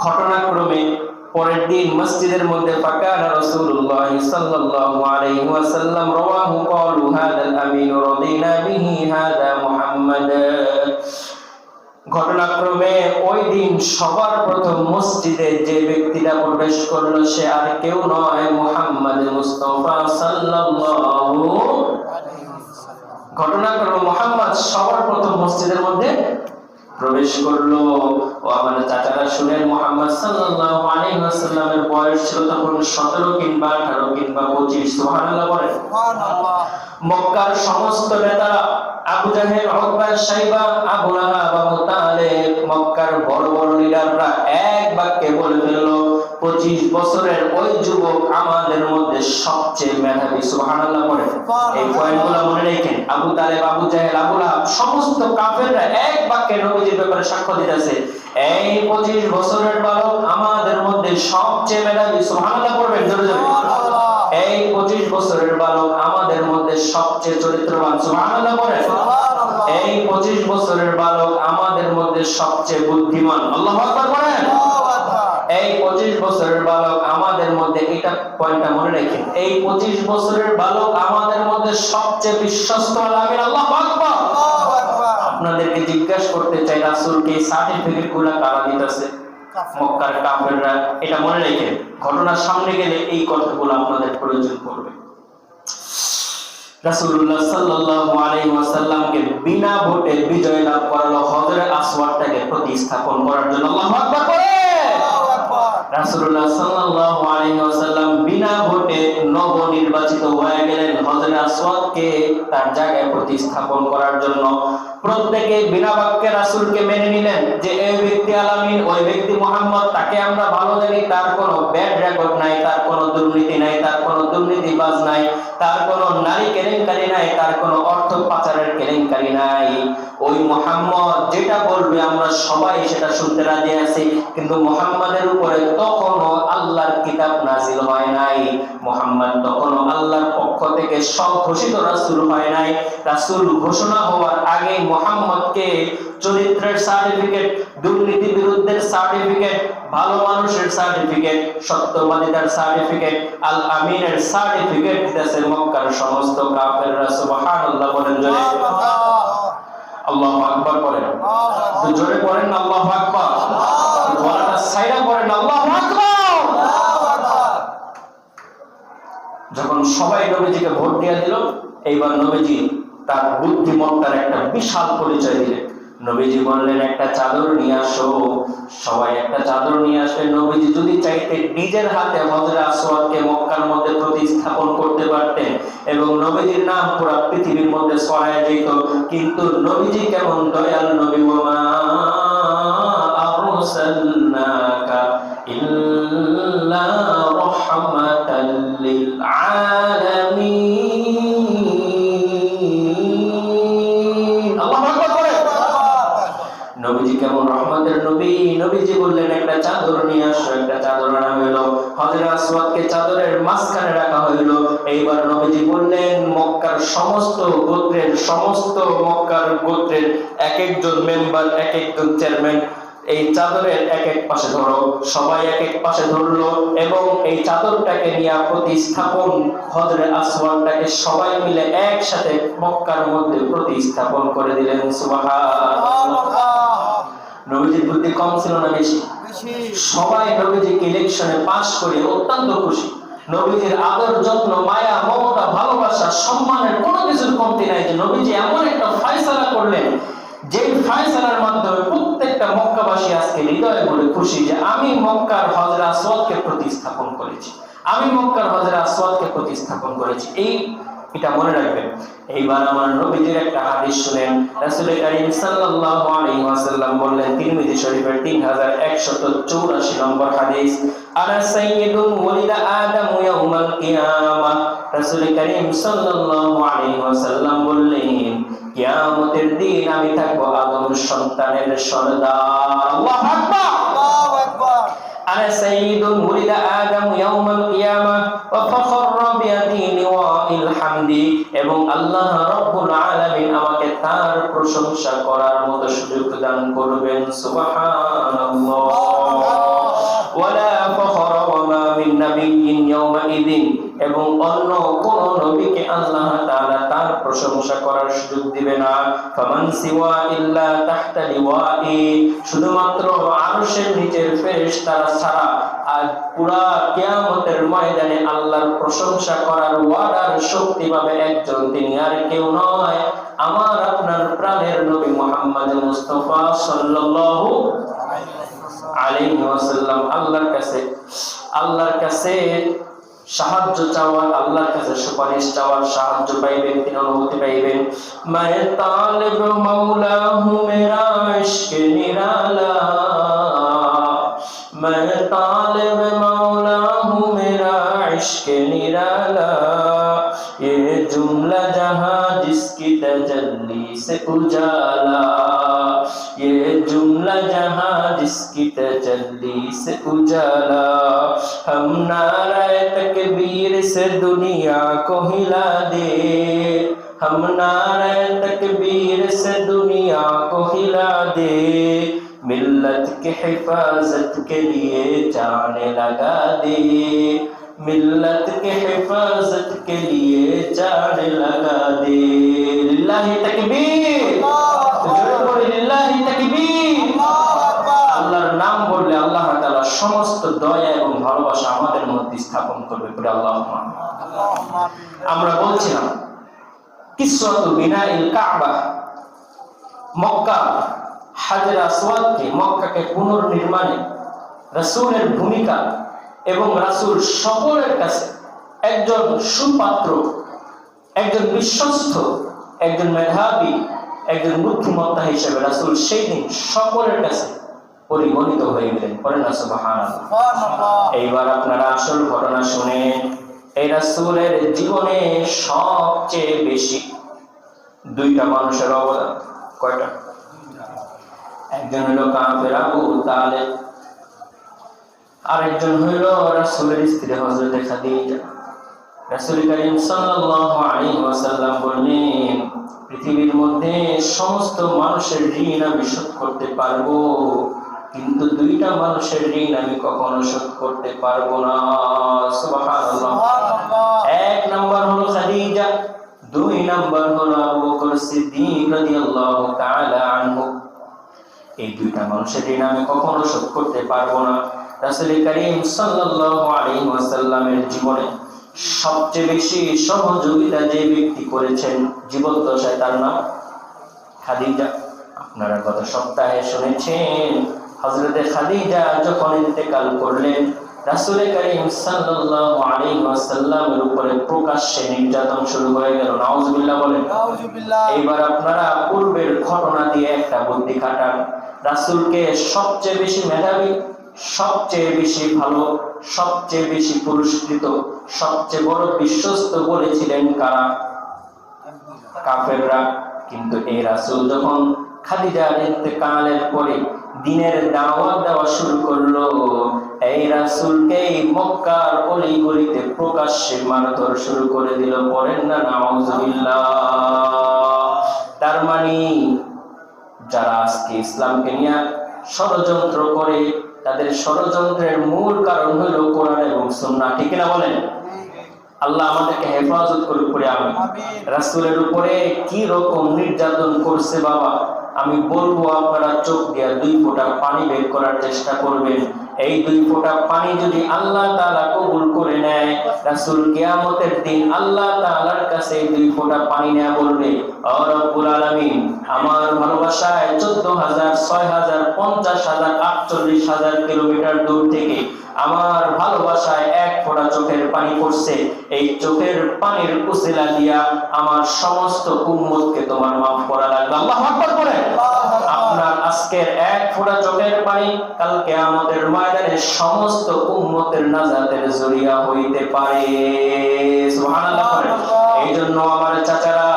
ঘটনাক্রমে পরের দিন মসজিদের মধ্যে ফাকানা রাসূলুল্লাহ সাল্লাল্লাহু আলাইহি ওয়াসাল্লাম রাওয়াহু ক্বালু হাদাল আমিন রাদিনা বিহি হাদা মুহাম্মাদ। ঘটনাক্রমে ওই দিন সবার প্রথম মসজিদে যে ব্যক্তিটা প্রবেশ করলো সে আর কেউ নয়, মুহাম্মদ মুস্তাফা সাল্লাল্লাহু আলাইহি ওয়াসাল্লাম। ঘটনাক্রমে মুহাম্মদ সবার প্রথম মসজিদের মধ্যে প্রবেশ করলো। ও আমাদের চাচারা শুনেন, মুহাম্মদ সাল্লাল্লাহু আলাইহি ওয়াসাল্লামের বয়স ছিল তখন 17 কিংবা 18 কিংবা 25। সুবহানাল্লাহ বলেন। সুবহানাল্লাহ। মক্কার সমস্ত নেতারা আবু জাহেল, উতবা, শাইবা, আবু লাহাব, আবু তালেব, মক্কার বড় বড় লিডাররা এক বাক্যে বলে ফেললো 25 বছরের ওই যুবক আমাদের মধ্যে সবচেয়ে মেধাবী। সুবহানাল্লাহ বলেন। এই পয়েন্টগুলো মনে রাখেন। আবু তালেব, আবু জাহেল, আবু লাহাব, সমস্ত কাফেররা এক বাক্যে বাক্যে নবীজির ব্যাপারে সাক্ষ্য দিতেছে, এই 25 বছরের বালক আমাদের মধ্যে সবচেয়ে মেধাবী। সুবহানাল্লাহ পড়বেন জোরে জোরে। এই 25 বছরের বালক আমাদের মধ্যে সবচেয়ে চরিত্রবান। সুবহানাল্লাহ পড়েন। এই 25 বছরের বালক আমাদের মধ্যে সবচেয়ে বুদ্ধিমান। আল্লাহু আকবার পড়েন। এই 25 বছরের বালক আমাদের মধ্যে, এটা পয়েন্টটা মনে রাখেন, এই 25 বছরের বালক আমাদের মধ্যে সবচেয়ে বিশ্বস্ত। আমিন আল্লাহু আকবার। আপনাদেরকে জিজ্ঞাসা করতে চাই, রাসূলকে সার্টিফিকেট গুলা কারা দিতেছে? মক্কার কাফেররা। এটা মনে রাখেন, ঘটনার সামনে গেলে এই কথাগুলো আপনাদের প্রয়োজন পড়বে। রাসূলুল্লাহ সাল্লাল্লাহু আলাইহি ওয়াসাল্লামকে বিনা ভোটে বিজয় লাভ করালো হযরত আসওয়াদটাকে প্রতিস্থাপন করার জন্য। আল্লাহু আকবার পড়ে। রাসূলুল্লাহ সাল্লাল্লাহু আলাইহি ওয়াসাল্লাম বিনা ভোটে নবনির্বাচিত হয়ে গেলেন হযরত আসওয়াদকে তার জায়গায় প্রতিস্থাপন করার জন্য। প্রত্যেকে বিনা বাক্যে রাসূলকে মেনে নিলেন যে এই ব্যক্তি আলামিন, ওই ব্যক্তি মুহাম্মদ, তাকে আমরা ভালো জানি, তার কোনো ব্যাড রেকর্ড নাই, তার কোনো দুর্নীতি নাই, তার কোনো দুর্নীতিবাজ নাই, তার কোনো নারী কেলেঙ্কারি নাই, তার কোনো অর্থ পাচারের কেলেঙ্কারি নাই। ওই মুহাম্মদ যেটা বলবে আমরা সবাই সেটা শুনতে রাজি আছি। কিন্তু মুহাম্মাদের উপরে তখনও আল্লাহর কিতাব নাজিল হয় নাই। মুহাম্মদ তখনও আল্লাহর পক্ষ থেকে স্বঘোষিত রাসূল হয় নাই। রাসূল ঘোষণা হওয়ার আগে মুহাম্মদকে চরিত্রের সার্টিফিকেট, দুর্নীতি বিরুদ্ধের সার্টিফিকেট, ভালো মানুষের সার্টিফিকেট, সত্যবাদিতার সার্টিফিকেট, আল আমিনের সার্টিফিকেট দিতেছে মক্কার সমস্ত কাফেররা। সুবহানাল্লাহ বলেন জোরে। আল্লাহু আকবার বলেন। তো জোরে পড়েন আল্লাহু আকবার। গলাটা সাইরা পড়েন আল্লাহু আকবার। যখন সবাই নবীজিকে ভোট দিয়ে দিল, এইবার নবীজি তার বুদ্ধিমত্তার একটা বিশাল পরিচয় দিলেন। নবীজি বললেন, একটা চাদর নিয়ে আসো। সবাই একটা চাদর নিয়ে আসলেন। নবীজি যদি চাইতে নিজের হাতে হযরত আসওয়াদকে মক্কার মধ্যে প্রতিস্থাপন করতে পারতেন এবং নবীজির নাম পুরো পৃথিবীর মধ্যে ছড়ায় যেত। কিন্তু নবীজি কেমন দয়াল নবী, ওমা আরসালনাকা ইল্লা রাহমাতাল লিল আলামিন। আল্লাহু আকবার করে। নবীজি কেমন রহমতের নবী। নবীজি বললেন, একটা চাদর নিয়ে আসো। একটা চাদর আনা হইলো। হযরত আসওয়াদকে চাদরের মাঝখানে রাখা হইলো। এইবার নবীজি বললেন, মক্কার সমস্ত মক্কার গোত্রের এক একজন মেম্বার, এক একজন চেয়ারম্যান, এই চাদরের এক এক পাশে ধরো। সবাই এক এক পাশে ধরলো এবং এই চাদরটাকে নিয়ে প্রতিস্থাপন, হযরত আসওয়াদটাকে সবাই মিলে একসাথে মক্কার মধ্যে প্রতিস্থাপন করে দিলেন। সুবহানাল্লাহ। নবীজির বুদ্ধি কম ছিল না বেশি? সবাই নবীজিকে ইলেকশনে পাস করে অত্যন্ত খুশি। নবীজির আদর, যত্ন, মায়া, মমতা, ভালোবাসা, সম্মানের কোনো কিছুর কমতি নাই। যে নবীজি এমন একটা ফয়সালা করলেন, যে ফয়সালার মাধ্যমে প্রত্যেকটা মক্কাবাসী আজকে হৃদয়ে বলে খুশি যে আমি মক্কার হযরত আসওয়াদকে প্রতিস্থাপন করেছি, আমি মক্কার হযরত আসওয়াদকে প্রতিস্থাপন করেছি। এটা মনে রাখবেন। এইবার আমার নবীজির একটা হাদিস শুনেন। রাসূল কারীম সাল্লাল্লাহু আলাইহি ওয়াসাল্লাম বললেন, তিরমিজি শরীফের 3184 নম্বর হাদিস, আনা সাইয়্যিদুন ওয়ালিদা আদম ইয়াউমাল কিয়ামাহ। রাসূল কারীম সাল্লাল্লাহু আলাইহি ওয়াসাল্লাম বললেন, কিয়ামতের দিন আমি থাকবো আদমের সন্তানের সরদার। আল্লাহু আকবার। আল্লাহু আকবার। আনা সাইয়্যিদুন ওয়ালিদা আদম ইয়াউমাল কিয়ামাহ ওয়া ফাখরা বিয়াদি লিওয়াইল হামদি। এবং আল্লাহ রাব্বুল আলামিন আমাকে তার প্রশংসা করার মতো সুযোগ দান করবেন। সুবহানাল্লাহ। ওয়ালা ফাখরা ওয়া মা মিন নাবিয়্যিন ইয়াউমাইযিন। এবং অন্য কোন নবীকে আল্লাহ তাআলা তার প্রশংসা করার সুযোগ দিবে না। ফামান সিওয়া ইল্লা তাহতা লিওয়াই। শুধুমাত্র আরশের নিচের ফেরেশতারা ছাড়া আর পুরা কিয়ামতের ময়দানে আল্লাহর প্রশংসা করার ওয়াদার শক্তি পাবে একজন, তিনি আর কেউ নয়, আমার আপনার প্রাণের নবী মুহাম্মদ মুস্তাফা সাল্লাল্লাহু আলাইহি ওয়াসাল্লাম। আল্লাহর কাছে সাহায্য চাওয়ার, আল্লাহর কাছে সুপারিশ চাওয়ার, সাহায্য পাইবেন, তিনি অনুমতি পাইবেন। মায়ে তালিব মাওলাহু মেরা ইশকে নিরালা, মায়ে তালিব মাওলাহু মেরা ইশকে নিরালা, ये जुमला जहां जिसकी तजल्ली से उजाला, जहां जिसकी तजल्ली से उजाला, हम नारे तकबीर से दुनिया को हिला दे, हम नारे तकबीर से दुनिया को हिला दे, मिल्लत के हिफाजत के लिए जान लगा दे, मिल्लत के हिफाजत के लिए जान लगा दे। लिल्लाहि तकबीर, जोरे बोले लिल्लाहि तकबीर। আল্লাহর নাম বললে আল্লাহ তাআলা সমস্ত দয়া এবং ভালোবাসা আমাদের মধ্যে স্থাপন করবে। বলে আল্লাহুম্মা আমিন। আমরা বলছিলাম কিসরাতু বিনাইল কাবা, মক্কা হাজর আসওয়াদকে, মক্কাকে পুনর্নির্মাণে রাসূলের ভূমিকা এবং রাসূল সকলের কাছে একজন সুপাত্র, একজন বিশ্বস্ত, একজন মেধাবী, একজন বুদ্ধিমত্তা হিসেবে রাসূল সেই দিন সকলের কাছে পরিগণিত হয়ে গেলেন। পড়েন না সুবহানাল্লাহ। এইবার আপনারা আসল ঘটনা শুনেন। এই রাসূলের জীবনে সবচেয়ে বেশি দুইটা মানুষের অবদান। কয়টা? একজন হলো কাফের আবু তালেব, আরেকজন হইল রাসূলের স্ত্রী হযরত খাদিজা। রাসূল করিম সাল্লাল্লাহু আলাইহি ওয়াসাল্লাম বললেন, পৃথিবীর মধ্যে সমস্ত মানুষের ঋণ আমি শোধ করতে পারবো, কিন্তু দুইটা মানুষের ঋণ আমি কখনো শোধ করতে পারবো না। সুবহানাল্লাহ। এক নাম্বার হলো খাদিজা, দুই নাম্বার হলো আবু বকর সিদ্দিক রাদিয়াল্লাহু তাআলা আনহু। এই দুইটা মানুষের ঋণ আমি কখনো শোধ করতে পারবো না। রাসূল করিম সাল্লাল্লাহু আলাইহি ওয়াসাল্লামের জীবনে সবচেয়ে বেশি সহযোগিতা যে ব্যক্তি করেছেন জীবদ্দশায় তার নাম খাদিজা। আপনারা গত সপ্তাহে শুনেছেন হযরতে খাদিজা যখন ইন্তেকাল করলেন, রাসূল করিম সাল্লাল্লাহু আলাইহি ওয়াসাল্লামের উপরে প্রকাশ্যে নির্যাতন শুরু হয়ে গেল। নাউজুবিল্লাহ বলেন। নাউজুবিল্লাহ। এইবার আপনারা পূর্বের ঘটনা দিয়ে একটা বুদ্ধি খাটান। রাসূলকে সবচেয়ে বেশি মেধাবী, সবচেয়ে বেশি ভালো, সবচেয়ে বেশি পুরস্কৃত, সবচেয়ে বড় বিশ্বস্ত বলেছিলেন কারা? কাফেররা। কিন্তু এই রাসূল যখন খাদিজার ইন্তেকালের পরে দ্বীনের দাওয়াত দেওয়া শুরু করলো, এই রাসূলকে মক্কার অলিগলিতে প্রকাশ্যে মারধর শুরু করে দিল। পড়েন না নাউজুবিল্লাহ। তার মানে যারা আজকে ইসলামকে নিয়ে ষড়যন্ত্র করে, তাদের ষড়যন্ত্রের মূল কারণ হলো কোরআন এবং সুন্নাহ। ঠিক না বলেন? আল্লাহ আমাদেরকে হেফাজত করুক করে আমিন। রাসূলের উপরে কি রকম নির্যাতন করছে বাবা, আমি বলবো আপনারা চোখ দিয়ে 2 ফোঁটা পানি বের করার চেষ্টা করবেন। এই 2 ফোঁটা পানি যদি আল্লাহ তাআলা কবুল করে নেয়, রাসূল কিয়ামতের দিন আল্লাহ তাআলার কাছে 2 ফোঁটা পানি নেয়া বলবে, ও রব্বুল আলামিন, আমার ভালোবাসায় 14,000, 6,000, 50,000, 48,000 কিলোমিটার দূর থেকে আমার ভালোবাসায় 1 ফোঁটা চোখের পানি পড়ছে। এই চোখের পানির উসিলা দিয়া আমার সমস্ত উম্মতকে তোমার মাফ করা লাগবে। আল্লাহু আকবার বলেন। আপনার আজকের 1 ফোঁটা চোখের পানি কাল কিয়ামতের ময়দানে সমস্ত উম্মতের নাজাতের জরিয়া হইতে পারে। সুবহানাল্লাহ বলেন। এইজন্য আমার চাচারা,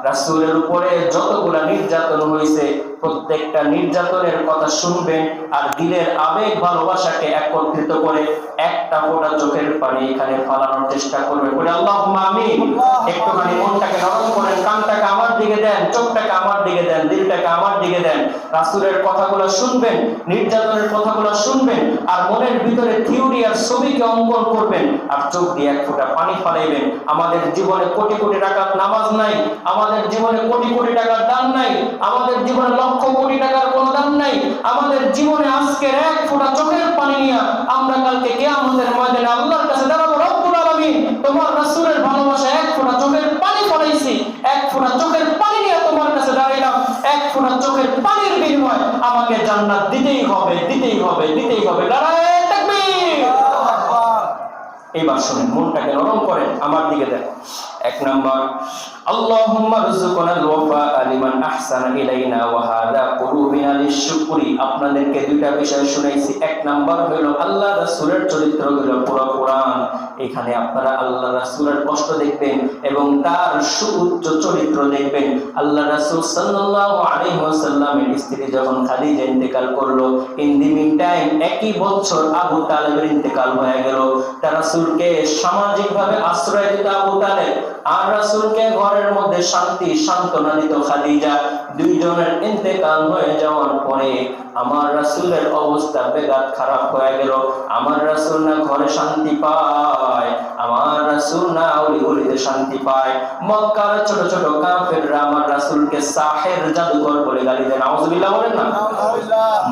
রাসূলের উপরে যতগুলা নির্যাতন হয়েছে প্রত্যেকটা নির্যাতনের কথা শুনবেন আর দিলের আবেগ ভালোবাসাকে একত্রিত করে একটা ফোঁটা চোখের পানি এখানে ফালানোর চেষ্টা করবেন। বলে আল্লাহুম্মা আমিন। একটুখানি মনটাকে নরম করেন, কানটাকে আমার দিকে দেন, চোখটাকে আমার দিকে দেন, দিলটাকে আমার দিকে দেন। রাসূলের কথাগুলো শুনবেন, নির্যাতনের কথাগুলো শুনবেন আর মনের ভিতরে থিওরি আর ছবিকে অঙ্কন করবেন আর চোখ দিয়ে 1 ফোঁটা পানি ফালাইবেন। আমাদের জীবনে কোটি কোটি রাকাত নামাজ নাই, আমাদের জীবনে কোটি কোটি টাকার দান নাই, আমাদের জীবনে লক্ষ কোটি টাকার কোনো দান নাই। আমাদের জীবনে আজকের 1 ফোঁটা চোখের পানি নিয়ে আমরা কালকে কিয়ামতের ময়দানে আল্লাহর কাছে দাঁড়াবো। রব্বুল আলামিন, তোমার রাসূলের ভালোবাসা 1 ফোঁটা চোখের পানি ফলাইছি, 1 ফোঁটা চোখের পানি নিয়ে তোমার কাছে দাঁড়াইলাম। 1 ফোঁটা চোখের পানির বিনিময়ে আমাকে জান্নাত দিতেই হবে, দিতেই হবে, দিতেই হবে। নারায়ে তাকবীর। এইবার শুনেন, মনটাকে নরম করেন, আমার দিকে দেন। 1 নাম্বার, আল্লাহুম্মা রযুকনাল ওয়াফা লিমান আহসানা ইলাইনা ওয়া হাদা কুলুবিনা শুকরি আপনাদেরকে দুইটা বিষয় শুনাইছি। এক নাম্বার হইল আল্লাহ রাসূলের চরিত্র হইল পুরো কোরআন। এখানে আপনারা আল্লাহ রাসূলের কষ্ট দেখবেন এবং তার সুউচ্চ চরিত্র দেখবেন। আল্লাহ রাসূল সাল্লাল্লাহু আলাইহি ওয়াসাল্লামের স্ত্রী যখন খাদিজা ইন্তেকাল করলো, ইন দি মিন টাইম একই বছর আবু তালেবের ইন্তেকাল হয়ে গেল। তার রাসূলকে সামাজিকভাবে আশ্রয় দিত আবু তালেব, আর রাসূলকে ঘরের মধ্যে শান্তি সান্ত্বনা দিত খাদিজা। দুইজনের ইন্তেকাল হয়ে যাওয়ার পরে আমার রাসূলের অবস্থা বেগাত খারাপ হয়ে গেল। আমার রাসূল না ঘরে শান্তি পায়, আমার রাসূল না অলিগলিতে শান্তি পায়। মক্কার ছোট ছোট কাফেররা আমার রাসূলকে সাহের জাদুকর বলে গালি দেয়। নাউজুবিল্লাহ বলেন না?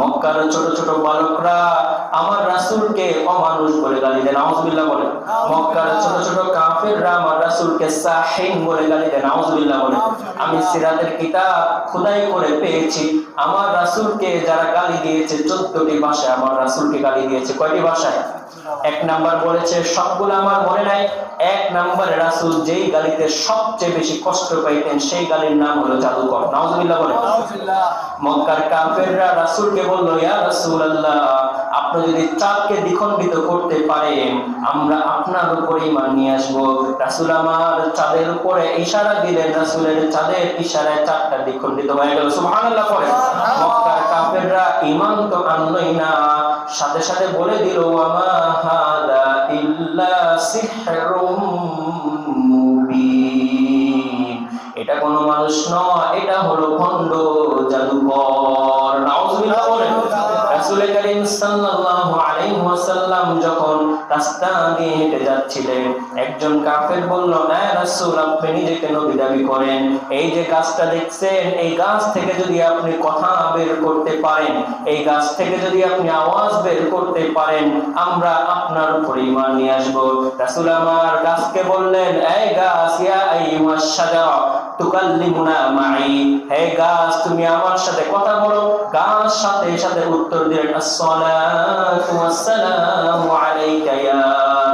মক্কার ছোট ছোট বালকরা আমার রাসূলকে অমানুষ বলে গালি দেয়। নাউজুবিল্লাহ বলেন? মক্কার ছোট ছোট কাফেররা আমার রাসূলকে সাহিন বলে গালি দেয়। নাউজুবিল্লাহ বলেন? আমি সিরাতের কিতাব খোদাই করে পেয়েছি, আমার রাসূলকে যারা গালি দিয়েছে 14টি ভাষায় আমার রাসূলকে গালি দিয়েছে। কয়টি ভাষায়? এক নাম্বার বলেছে, সবগুলো আমার মনে নাই, এক নাম্বারে রাসূল যেই গালিতে সবচেয়ে বেশি কষ্ট পাইতেন সেই গালির নাম হলো জাদুকর। নাউজুবিল্লাহ বলেন? মক্কার কাফেররা রাসূলকে বলল, ইয়া রাসূলুল্লাহ, আপনি যদি চাঁদকে দ্বিখণ্ডিত করতে পারেন আমরা আপনার উপরে ঈমান নিয়ে আসবো। রাসূল আমার চাঁদের উপরে ইশারা দিলেন, রাসূলের চাঁদের ইশারায় চাঁদটা দ্বিখণ্ডিত হয়ে গেল। সুবহানাল্লাহ পড়ে। মক্কার কাফেররা ঈমান তো আনলই না, সাথে সাথে বলে দিল, ওয়ামা হাদা ইল্লা সিহরুম মুবিন, এটা কোনো মানুষ নয়, এটা হলো ভণ্ড জাদুকর। নাউজুবিল্লাহ বলেন? রাসূল করিম সাল্লাল্লাহু আলাইহি ওয়াসাল্লাম যখন রাস্তা দিয়ে হেঁটে যাচ্ছিলেন, একজন কাফের বলল, এ রাসূল, আপনি নিজেকে নবী দাবি করেন, এই যে গাছটা দেখছেন, এই গাছ থেকে যদি আপনি কথা বের করতে পারেন, এই গাছ থেকে যদি আপনি আওয়াজ বের করতে পারেন, আমরা আপনার উপরে ঈমান নিয়ে আসবো। রাসূল আমার গাছকে বললেন, এই গাছ, ইয়া আইয়ুহাশ শাজারা তুকাল্লিমুনা মাই, হে গাছ তুমি আমার সাথে কথা বলো। গাছ সাথে সাথে উত্তর দিলেন, আসসালাতু ওয়াসসালামু আলাইকা ইয়া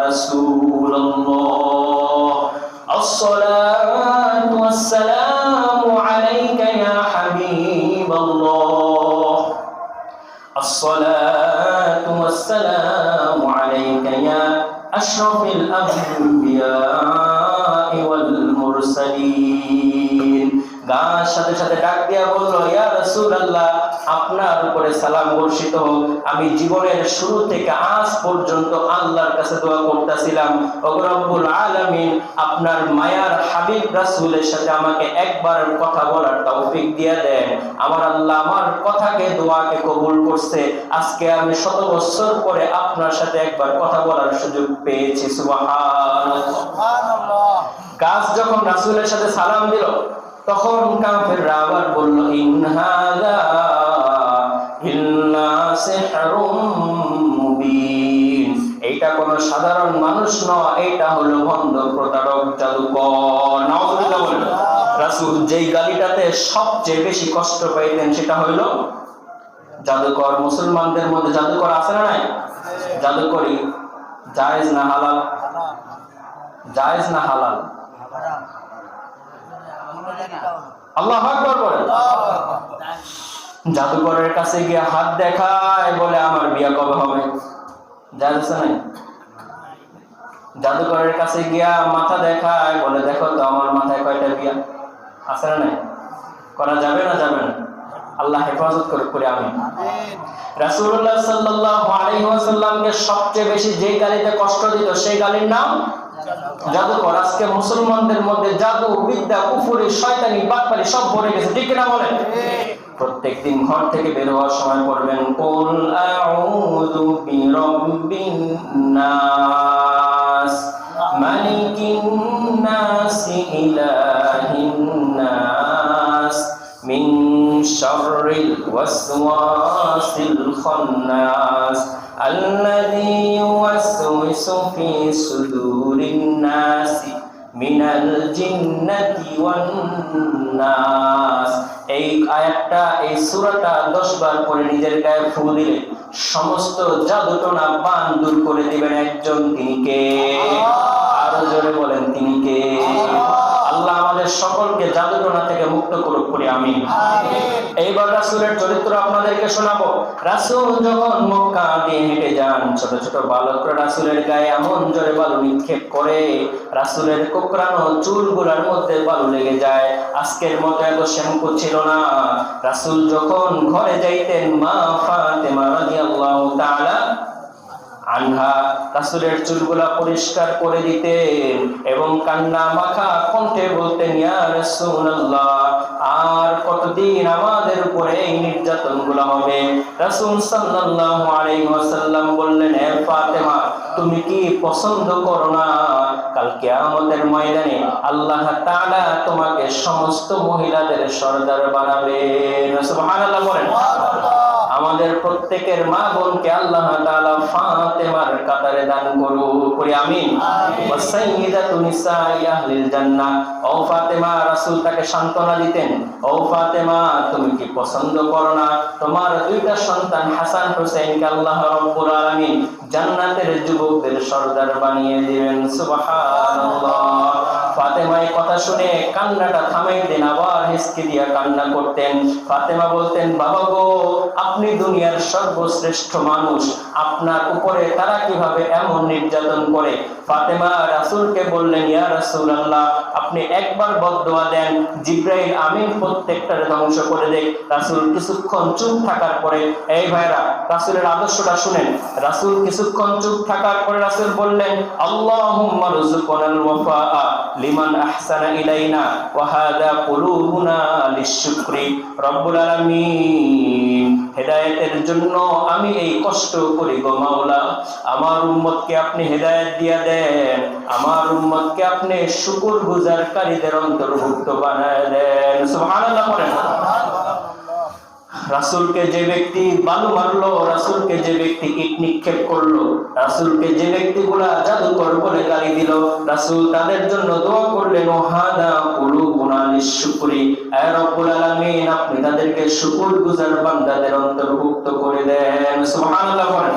রাসূলুল্লাহ, আসসালাতু ওয়াসসালামু আলাইকা ইয়া হাবিবাল্লাহ, আসসালাতু ওয়াসসালামু আলাইকা ইয়া আশরাফিল আমবিয়া ওয়াল মুরসালিন। গাছ সাথে সাথে ডাক দিয়া বলল, ইয়া রাসূলুল্লাহ, আপনার উপরে সালাম বর্ষিত হোক। আমি জীবনের শুরু থেকে আজ পর্যন্ত আল্লাহর কাছে দোয়া করতেছিলাম, ওগো রব্বুল আলামিন, আপনার মায়ার হাবিব রাসূলের সাথে আমাকে একবার কথা বলার তৌফিক দিয়ে দেন। আমার আল্লাহ আমার কথাকে, দোয়াকে কবুল করছে। আজকে আমি 100 বছর পরে আপনার সাথে একবার কথা বলার সুযোগ পেয়েছি। সুবহানাল্লাহ, সুবহানাল্লাহ। গাছ যখন রাসূলের সাথে সালাম দিল, তখন কাফেররা আবার বলল, ইন হাযা ইল্লা সিহরুম মুবিন, এইটা কোনো সাধারণ মানুষ নয়, এটা হলো ভণ্ড প্রতারক জাদুকর। নাউজুবিল্লাহ বলেন? রাসূল যেই গালিটাতে সবচেয়ে বেশি কষ্ট পাইতেন সেটা হলো জাদুকর। মুসলমানদের মধ্যে জাদুকর আছে না নাই? জাদুকরি জায়েজ না হালাল? জায়েজ না হালাল? আল্লাহু আকবার বলেন। জাদুকরের কাছে গিয়ে হাত দেখায়, বলে আমার বিয়ে কবে হবে? জায়েজ আছে নাই? জাদুকরের কাছে গিয়া মাথা দেখায়, বলে দেখো তো আমার মাথায় কয়টা বিয়া? আছে না নাই? করা যাবে না যাবে না? আল্লাহ হেফাজত করে আমি। রাসূলুল্লাহ সাল্লাল্লাহু আলাইহি ওয়াসাল্লামকে সবচেয়ে বেশি যে গালিতে কষ্ট দিত সেই গালির নাম জাদুকর। আজকে মুসলমানদের মধ্যে জাদু বিদ্যা, কুফরি, শয়তানি, বাটপারি সব ভরে গেছে, ঠিক কিনা বলেন? প্রত্যেকদিন ঘর থেকে বের হওয়ার সময় পড়বেন, কুল আউযু বিরাব্বিন নাস মালিকিন নাস ইলাহিন নাস মিন শাররিল ওয়াসওয়াসিল খান্নাস আল্লাযী ইউওয়াসওয়িসু ফি সুদুরিন নাসি মিনাল জিন্নাতি ওয়ান নাস। এই আয়াতটা, এই সূরাটা 10 বার পরে নিজের গায়ে ফু দিলে সমস্ত জাদুটোনা বান দূর করে দিবেন একজন, তিনি কে? আরো জোরে বলেন, তিনি কে? আল্লাহ আমাদের সকলকে জাদুটনা থেকে মুক্ত করুক, করি আমিন। এইবার রাসূলের চরিত্র আপনাদেরকে শোনাবো। রাসূল যখন মক্কা দিয়ে হেঁটে যান, ছোট ছোট বালকরা রাসূলের গায়ে এমন জোরে বালু নিক্ষেপ করে, রাসূলের কোকড়ানো চুলগুলোর মধ্যে বালু লেগে যায়। আজকের মতো এত শ্যাম্পু ছিল না। রাসূল যখন ঘরে যাইতেন, মা ফাতেমা রাদিয়াল্লাহু তাআলা আনহা রাসূলের চুলগুলা পরিষ্কার করে দিতেন এবং কান্না মাখা কণ্ঠে বলতেন, ইয়া রাসূলুল্লাহ, আর কতদিন আমাদের উপরে এই নির্যাতনগুলো হবে? রাসূল সাল্লাল্লাহু আলাইহি ওয়াসাল্লাম বললেন, হে ফাতেমা, তুমি কি পছন্দ করো না কাল কিয়ামতের ময়দানে আল্লাহ তাআলা তোমাকে সমস্ত মহিলাদের সরদার বানাবেন? সুবহানাল্লাহ বলেন। আমাদের প্রত্যেকের মা বোনকে আল্লাহ তাআলা ফাতেমার কাতারে দান করুক, করি আমিন। ওয়া সাইয়্যিদাতু নিসাই আহলিল জান্নাহ। ও ফাতেমা, রাসূল তাকে সান্ত্বনা দিতেন, ও ফাতেমা, তুমি কি পছন্দ করো না তোমার দুইটা সন্তান হাসান হোসেনকে আল্লাহ রাব্বুল আলামিন জান্নাতের যুবকদের সরদার বানিয়ে দিবেন? সুবহানাল্লাহ। ফাতেমা এই কথা শুনে কান্নাটা থামাইতেন, আবার হেসকে দিয়া কান্না করতেন। ফাতেমা বলতেন, বাবা গো, আপনি দুনিয়ার সর্বশ্রেষ্ঠ মানুষ, আপনার উপরে তারা কিভাবে এমন নির্যাতন করে? ফাতেমা রাসূলকে বললেন, ইয়া রাসূলুল্লাহ, আপনি একবার বদদোয়া দেন, জিবরাইল আমিন প্রত্যেকটার ধ্বংস করে দেখ। রাসূল কিছুক্ষণ চুপ থাকার পরে, এই ভাইরা রাসূলের আদর্শটা শুনেন, রাসূল কিছুক্ষণ চুপ থাকার পরে রাসূল বললেন, আল্লাহুম্মা রযুকনাল ওয়াফা লিমান আহসানা ইলাইনা ওয়া হাদা কুলুবুনা লিশ-শুকরি। রব্বুল আলামিন, হেদায়েতের জন্য আমি এই কষ্ট করি গো মাওলা, আমার উম্মতকে আপনি হেদায়েত দিয়া দেন, আমার উম্মতকে আপনি শুকরগুজারকারীদের অন্তর্ভুক্ত বানায় দেন। সুবহানাল্লাহ বলেন। রাসূলকে যে ব্যক্তি বালু মারলো, রাসূলকে যে ব্যক্তি ইট নিক্ষেপ করলো, রাসূলকে যে ব্যক্তিগুলা জাদুকর বলে গালি দিল, রাসূল তাদের জন্য দোয়া করলেন, ওয়াহাদা কুলুবুনা লিশ-শুকরি, হে রব্বুল আলামিন, আপনি তাদেরকে শুকরগুজার বান্দাদের অন্তর্ভুক্ত করে দেন। সুবহানাল্লাহ বলেন।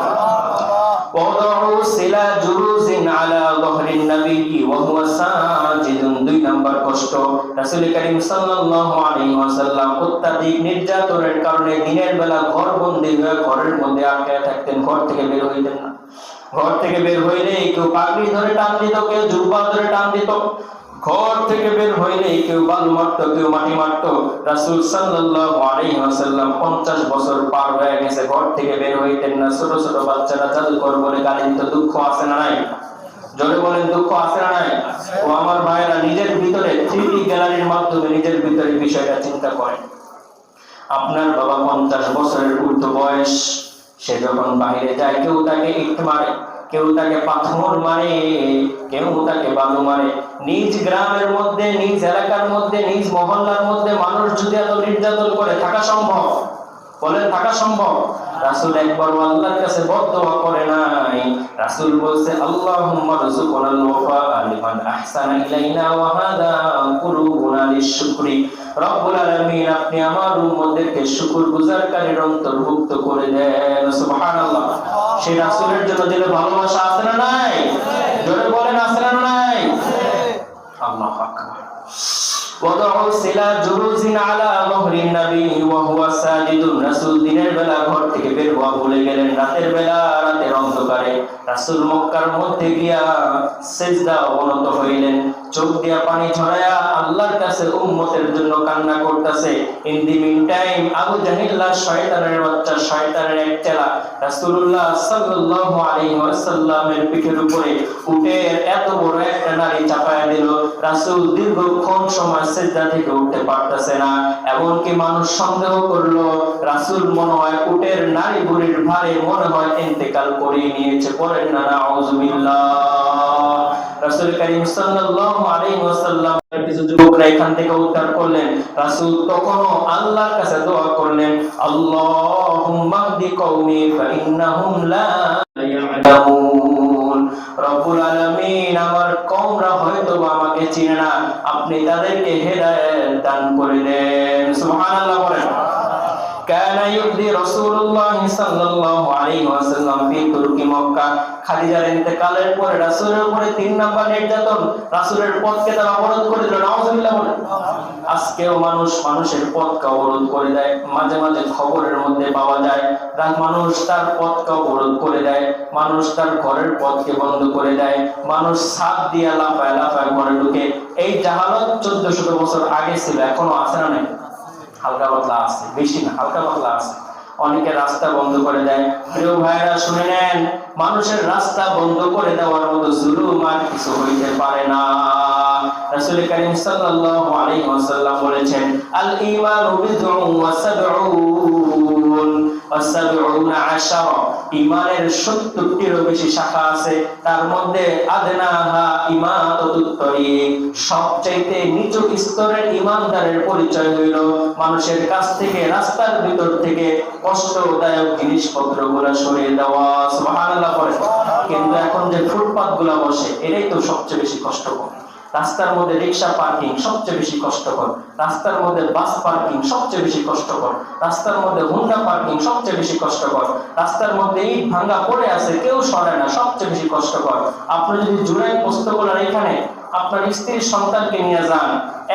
ওয়াদাউ সিলা জুরুজিন আলা যহরিন নবী ওয়া হুয়া সাজিদুন। 2 নাম্বার কষ্ট, রাসূল করিম সাল্লাল্লাহু আলাইহি ওয়াসাল্লাম অত্যাধিক নির্যাতনের কারণে দিনের বেলা ঘরবন্দি হয়ে ঘরের মধ্যে আটকে থাকতেন, ঘর থেকে বের হইতেন না। ঘর থেকে বের হইলে কেউ পাগড়ি ধরে টান দিত, কেউ জুব্বা ধরে টান দিত। ঘর থেকে বের হইলে কেউ বালু মারতো, কেউ মাটি মারতো। রাসূল সাল্লাল্লাহু আলাইহি ওয়াসাল্লাম 50 বছর পার হয়ে গেছে, ঘর থেকে বের হইতেন না। ছোট ছোট বাচ্চারা জাদুকর বলে গালি দিত। দুঃখ আছে না নাই? জোরে বলেন, দুঃখ আছে না নাই? ও আমার ভাইরা, নিজের ভিতরে 3D গ্যালারির মাধ্যমে নিজের ভিতরে বিষয়টা চিন্তা করেন। আপনার বাবা 50 বছরের ঊর্ধ্ব বয়স, সে যখন বাইরে যায়, কেউ তাকে ইট মারে, কেউ তাকে পাথর মারে, কেউ তাকে বালু মারে। নিজ গ্রামের মধ্যে, নিজ এলাকার মধ্যে, নিজ মহল্লার মধ্যে মানুষ যদি এত নির্যাতন করে, থাকা সম্ভব? বলেন, থাকা সম্ভব? রাসূল একবার আল্লাহর কাছে বদদোয়া করে নাই। রাসূল বলছে, আল্লাহুম্মা রযুকনাল ওয়াফা লিমান আহসানা ইলাইনা ওয়া হাদা কুলুবুনা লিশ-শুকরি। রব্বুল আলামিন, আপনি আমার উম্মতদেরকে শুকরগুজারকারীর অন্তর্ভুক্ত করে দেন। সুবহানাল্লাহ। সেই রাসূলের জন্য যে ভালোবাসা আছে না নাই? জোরে বলেন, আছে না নাই? আল্লাহু আকবার। ওয়াদাউ সিলা জুরুজিন আলা যহরিন নবী ওয়া হুয়া সাজিদুন। রাসূল দিনের বেলা ঘর থেকে বের হওয়া ভুলে গেলেন। রাতের বেলা, রাতের অন্ধকারে রাসূল মক্কার মধ্যে গিয়া সিজদা অবনত হইলেন। চোখ দিয়া পানি ঝরায়া আল্লাহর কাছে উম্মতের জন্য কান্না করতেছে। In the meantime Abu Jahl, শয়তানের বাচ্চা, শয়তানের এক চেলা, রাসূলুল্লাহ সাল্লাল্লাহু আলাইহি ওয়াসাল্লামের পিঠের উপরে উটের এত বড় একটা নারী চাপায়া দিল। রাসূল দীর্ঘক্ষণ সময় সিজদা থেকে উঠতে পারতেছে না। এমনকি মানুষ সন্দেহ করলো রাসূল মনে হয় উটের নারী বুড়ির ভারে মনে হয় ইন্তেকাল করে নিয়েছে। পড়েন না নাউযুবিল্লাহ। রাসূল করিম সাল্লাল্লাহু আলাইহি ওয়াসাল্লাম কিছু যুবকরা এখান থেকে উদ্ধার করলেন। রাসূল তখনও আল্লাহর কাছে দোয়া করলেন, আল্লাহুম্মা হদি কওমি ফাইন্নাহুম লা ইয়ালামুন। রব্বুল আলামিন, আমার কওমরা হয়তো আমাকে চিনে না, আপনি তাদেরকে হেদায়েত দান করে দেন। সুবহানাল্লাহ বলেন। কানা ইউদি রাসূলুল্লাহ সাল্লাল্লাহু আলাইহি ওয়াসাল্লাম ফি তুরকি মক্কা। খাদিজার ইন্তেকালের পরে রাসূলের উপরে 3 নাম্বার নির্যাতন, রাসূলের পথকে তারা অবরোধ করে দিল। নাউযুবিল্লাহ বলেন। আজকেও মানুষের পথকে অবরোধ করে দেয়। মাঝে মাঝে খবরের মধ্যে পাওয়া যায় মানুষ তার পথকে অবরোধ করে দেয়, মানুষ তার ঘরের পথকে বন্ধ করে দেয়, মানুষ ছাদ দিয়ে লাফায় ঘরে ঢুকে। এই জাহালত 1400 বছর আগে ছিল, এখনো আছে না? নাই? হালকা পাতলা আছে, বেশি না, হালকা পাতলা আছে। অনেকে রাস্তা বন্ধ করে দেয়। প্রিয় ভাইরা শুনে নেন, মানুষের রাস্তা বন্ধ করে দেওয়ার মতো জুলুম আর কিছু হইতে পারে না। রাসূল কারীম সাল্লাল্লাহু আলাইহি ওয়াসাল্লাম বলেছেন, আল ঈমানু বিদ'উন ওয়া সাব'ুনা আশারা। ঈমানের 70টিরও বেশি শাখা আছে, তার মধ্যে আদনাহা ইমাতাতুত তরিক, সবচেয়ে নিচু স্তরের ঈমানদারের পরিচয় হইল মানুষের কাছ থেকে, রাস্তার ভিতর থেকে কষ্টদায়ক জিনিসপত্রগুলো সরিয়ে দেওয়া। সুবহানাল্লাহ পড়ে। কিন্তু এখন যে ফুটপাতগুলো বসে, এটাই তো সবচেয়ে বেশি কষ্টকর। রাস্তার মধ্যে রিকশা পার্কিং সবচেয়ে বেশি কষ্টকর, রাস্তার মধ্যে বাস পার্কিং সবচেয়ে বেশি কষ্টকর, রাস্তার মধ্যে হুন্ডা পার্কিং সবচেয়ে বেশি কষ্টকর, রাস্তার মধ্যে ইট ভাঙা পড়ে আছে কেউ সরায় না, সবচেয়ে বেশি কষ্টকর। আপনি যদি জুড়াই পোস্তগোলার এখানে আপনার স্ত্রীর সন্তানকে নিয়ে যান,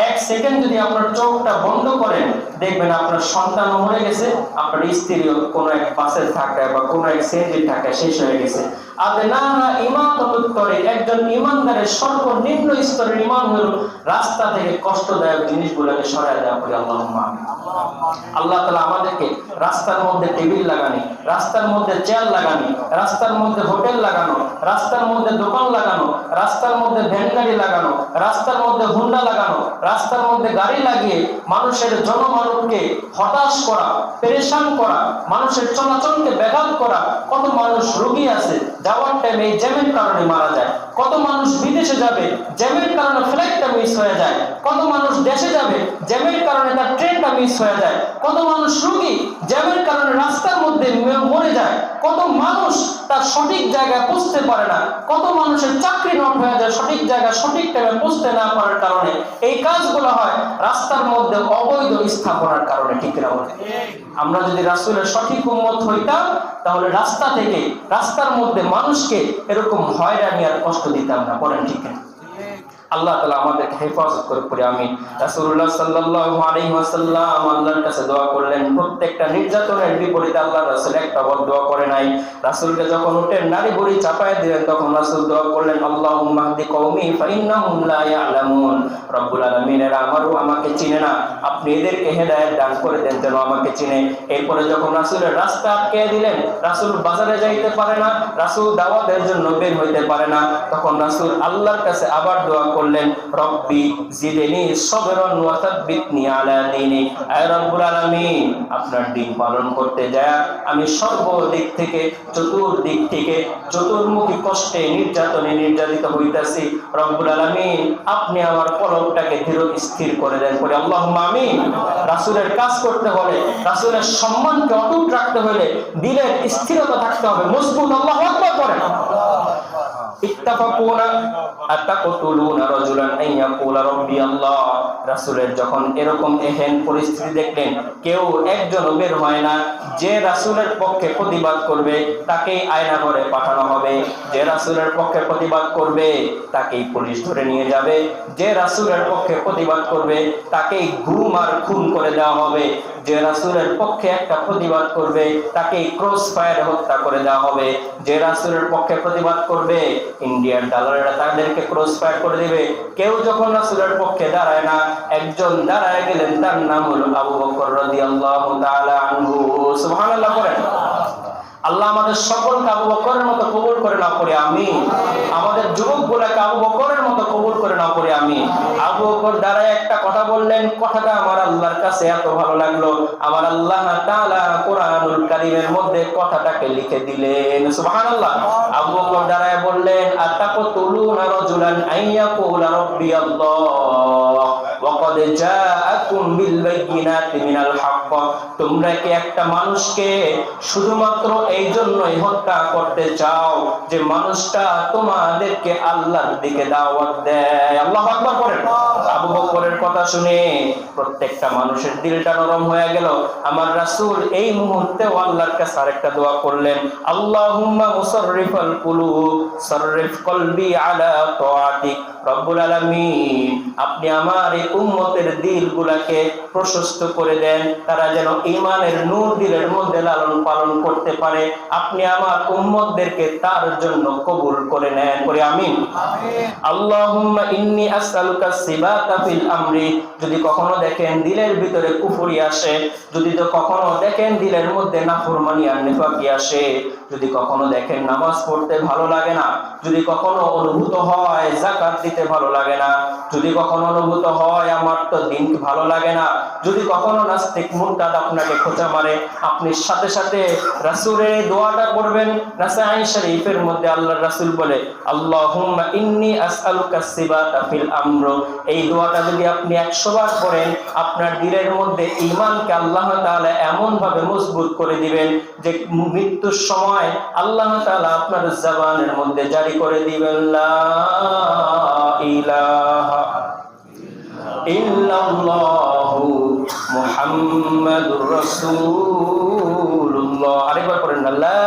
1 সেকেন্ড যদি আপনার চোখটা বন্ধ করেন, দেখবেন আপনার সন্তান মরে গেছে, আপনার স্ত্রীও কোনো এক বাসের ধাক্কায় বা কোনো এক সিএনজির ধাক্কায় শেষ হয়ে গেছে। আদনাহা ইমাতাতুত তরিক, একজন ঈমানদারের সর্বনিম্ন স্তরের ঈমান হলো রাস্তা থেকে কষ্টদায়ক জিনিসগুলোকে সরায় দেওয়া। বলি আল্লাহুম্মা আমিন। আল্লাহ তাআলা আমাদেরকে রাস্তার মধ্যে টেবিল লাগানি, রাস্তার মধ্যে চেয়ার লাগানি, রাস্তার মধ্যে হোটেল লাগানো, রাস্তার মধ্যে দোকান লাগানো, রাস্তার মধ্যে ভ্যান গাড়ি লাগানো, রাস্তার মধ্যে হুন্ডা লাগানো, রাস্তার মধ্যে গাড়ি লাগিয়ে মানুষের জনমানবকে হতাশ করা, পেরেশান করা, মানুষের চলাচলকে ব্যাঘাত করা। কত মানুষ রোগী আছে, যাওয়ার টাইমে এই জ্যামের কারণে মারা যায়। কত মানুষ বিদেশে যাবে, জ্যামের কারণে ফ্লাইটটা মিস হয়ে যায়। কত মানুষ দেশে যাবে, জ্যামের কারণে তার ট্রেনটা মিস হয়ে যায়। কত মানুষ রোগী, জ্যামের কারণে রাস্তার মধ্যে মরে যায়। কত মানুষ তার সঠিক জায়গায় পৌঁছতে পারে না। কত মানুষের চাকরি নষ্ট হয়ে যায় সঠিক জায়গায় সঠিক টাইমে পৌঁছতে না পারার কারণে। এই কাজগুলো হয় রাস্তার মধ্যে অবৈধ স্থাপনার কারণে। ঠিক না বলে? আমরা যদি রাসূলের সঠিক উম্মত হইতাম, তাহলে রাস্তা থেকে, রাস্তার মধ্যে মানুষকে এরকম হয়রানি আর কষ্ট দিতাম না। বলেন ঠিক না? আল্লাহ তাআলা আমাদেরকে হেফাজত করে পড়ে আমিন। রাসূলুল্লাহ সাল্লাল্লাহু আলাইহি ওয়াসাল্লাম আল্লাহর কাছে দোয়া করলেন। প্রত্যেকটা নির্যাতনের বিপরীতে আল্লাহর রাসূল একটা দোয়া করে নাই। রাসূলকে যখন উটের নাড়ি ভুঁড়ি চাপায় দিলেন, তখন রাসূল দোয়া করলেন, আল্লাহুম্মা হদি কওমি ফাইন্নাহুম লা ইয়ালামুন। রব্বুল আলামিন, এরা আমাকে চিনে না, আপনি এদেরকে হেদায়েত দান করে দেন যেন আমাকে চিনে। এরপরে যখন রাসূলের রাস্তা আটকে দিলেন, রাসূল বাজারে যাইতে পারে না, রাসূল দাওয়াতের জন্য বের হইতে পারে না, তখন রাসূল আল্লাহর কাছে আবার দোয়া করলেন, রব্বি জিদনি সবরান ওয়া সাব্বিতনি আলা দীনি। আয় রব্বুল আলামিন, আপনার দিন পালন করতে যায় আমি সর্বদিক থেকে, চতুর্দিক থেকে চতুর্মুখী কষ্টে নির্যাতনে নির্যাতিত হইতাছি। রব্বুল আলামিন, আপনি আমার কলবটাকে দৃঢ় স্থির করে দেন। করে আল্লাহুম্মা আমিন। রাসূলের কাজ করতে হলে, রাসূলের সম্মানকে অটুট রাখতে হলে দিলের স্থিরতা থাকতে হবে, মজবুত। আল্লাহু আকবার করেন। ইত্তাফাকুনা আতাকতুলুনা রাজুলান আইয়াকুলা রাব্বি আল্লাহ। রাসূলের যখন এরকম এহেন পরিস্থিতি দেখলেন, কেউ একজন বের হয় না, যে রাসূলের পক্ষে প্রতিবাদ করবে তাকেই আয়না ঘরে পাঠানো হবে, যে রাসূলের পক্ষে প্রতিবাদ করবে তাকেই পুলিশ ধরে নিয়ে যাবে, যে রাসূলের পক্ষে প্রতিবাদ করবে তাকেই গুম আর খুন করে দেওয়া হবে, যে রাসূলের পক্ষে একটা প্রতিবাদ করবে তাকেই ক্রস ফায়ারে হত্যা করে দেওয়া হবে, যে রাসূলের পক্ষে প্রতিবাদ করবে ইন্ডিয়ার দালালেরা তাদেরকে ক্রস ফায়ার করে দিবে। কেউ যখন রাসূলের পক্ষে দাঁড়ায় না, একজন দাঁড়ায় গেলেন, তার নাম হলো আবু বকর রাদিয়াল্লাহু তাআলা আনহু। সুবহানাল্লাহ করেন। আল্লাহ আমাদের সকলকে আবু বকরের মতো কবুল করে নাও, করে আমিন। আমাদের যুবকগুলোকে আবু বকরের মতো কবুল করে নাও, করে আমিন। আবু বকর দাঁড়ায় একটা কথা বললেন, কথাটা আমার আল্লাহর কাছে এত ভালো লাগলো, আমার আল্লাহ তাআলা কোরআনুল কারীমের মধ্যে কথাটাকে লিখে দিলেন। সুবহানাল্লাহ। আবু বকর দাঁড়ায় বললেন, আতাকতুলুনা রাজুলান আইয়াকুলা রাব্বি আল্লাহ ওয়া ক্বাদ জাআকুম জাআকুম বিল বাইয়িনাতি মিনাল হক। তোমরা কি একটা মানুষকে শুধুমাত্র এই জন্যই হত্যা করতে চাও যে মানুষটা তোমাদেরকে আল্লাহর দিকে দাওয়াত দেয়? আল্লাহু আকবার করেন। আবু বকরের কথা শুনে প্রত্যেকটা মানুষের দিলটা নরম হয়ে গেল। আমার রাসূল এই মুহূর্তে আল্লাহর কাছে আরেকটা দোয়া করলেন, আল্লাহুম্মা মুসাররিফাল কুলুব সাররিফ কলবি আলা তাআতিক। রব্বুল আলামিন, আপনি আমার এই উম্মতের দিলগুলোকে প্রশস্ত করে দেন, তারা যেন ঈমানের নূর দিলের মধ্যে লালন পালন করতে পারে। আপনি আমার উম্মতদেরকে তার জন্য কবুল করে নেন, করে আমিন। আল্লাহুম্মা ইন্নী আসআলুকা সিবাতা ফিল আমরি। যদি কখনো দেখেন দিলের ভিতরে কুফরি আসে, যদি তো কখনো দেখেন দিলের মধ্যে নাফরমানি আর নিফাকি আসে, যদি কখনো দেখেন নামাজ পড়তে ভালো লাগে না, যদি কখনো অনুভূত হয় যাকাত দিতে ভালো লাগে না, যদি কখনো অনুভূত হয় আমার তো দিন ভালো লাগে না, যদি কখনো নাস্তিক মুরতাদ আপনাকে খোঁচা মারে, আপনি সাথে সাথে রাসূলের দোয়াটা পড়বেন। নাসাঈ শরীফের মধ্যে আল্লাহর রাসূল বলে, আল্লাহুম্মা ইন্নী আসআলুকা সিবাতা ফিল আমর। এই দোয়াটা যদি আপনি 100 বার পড়েন, আপনার দিলের মধ্যে ঈমানকে আল্লাহ তাআলা এমন ভাবে মজবুত করে দিবেন যে মৃত্যুর সময় আল্লাহ তাআলা আপনার জবানের মধ্যে জারি করে দিবেন, লা ইলাহা ইল্লাল্লাহু মুহাম্মাদুর রাসূলুল্লাহ। আরেকবার পড়েন না, লা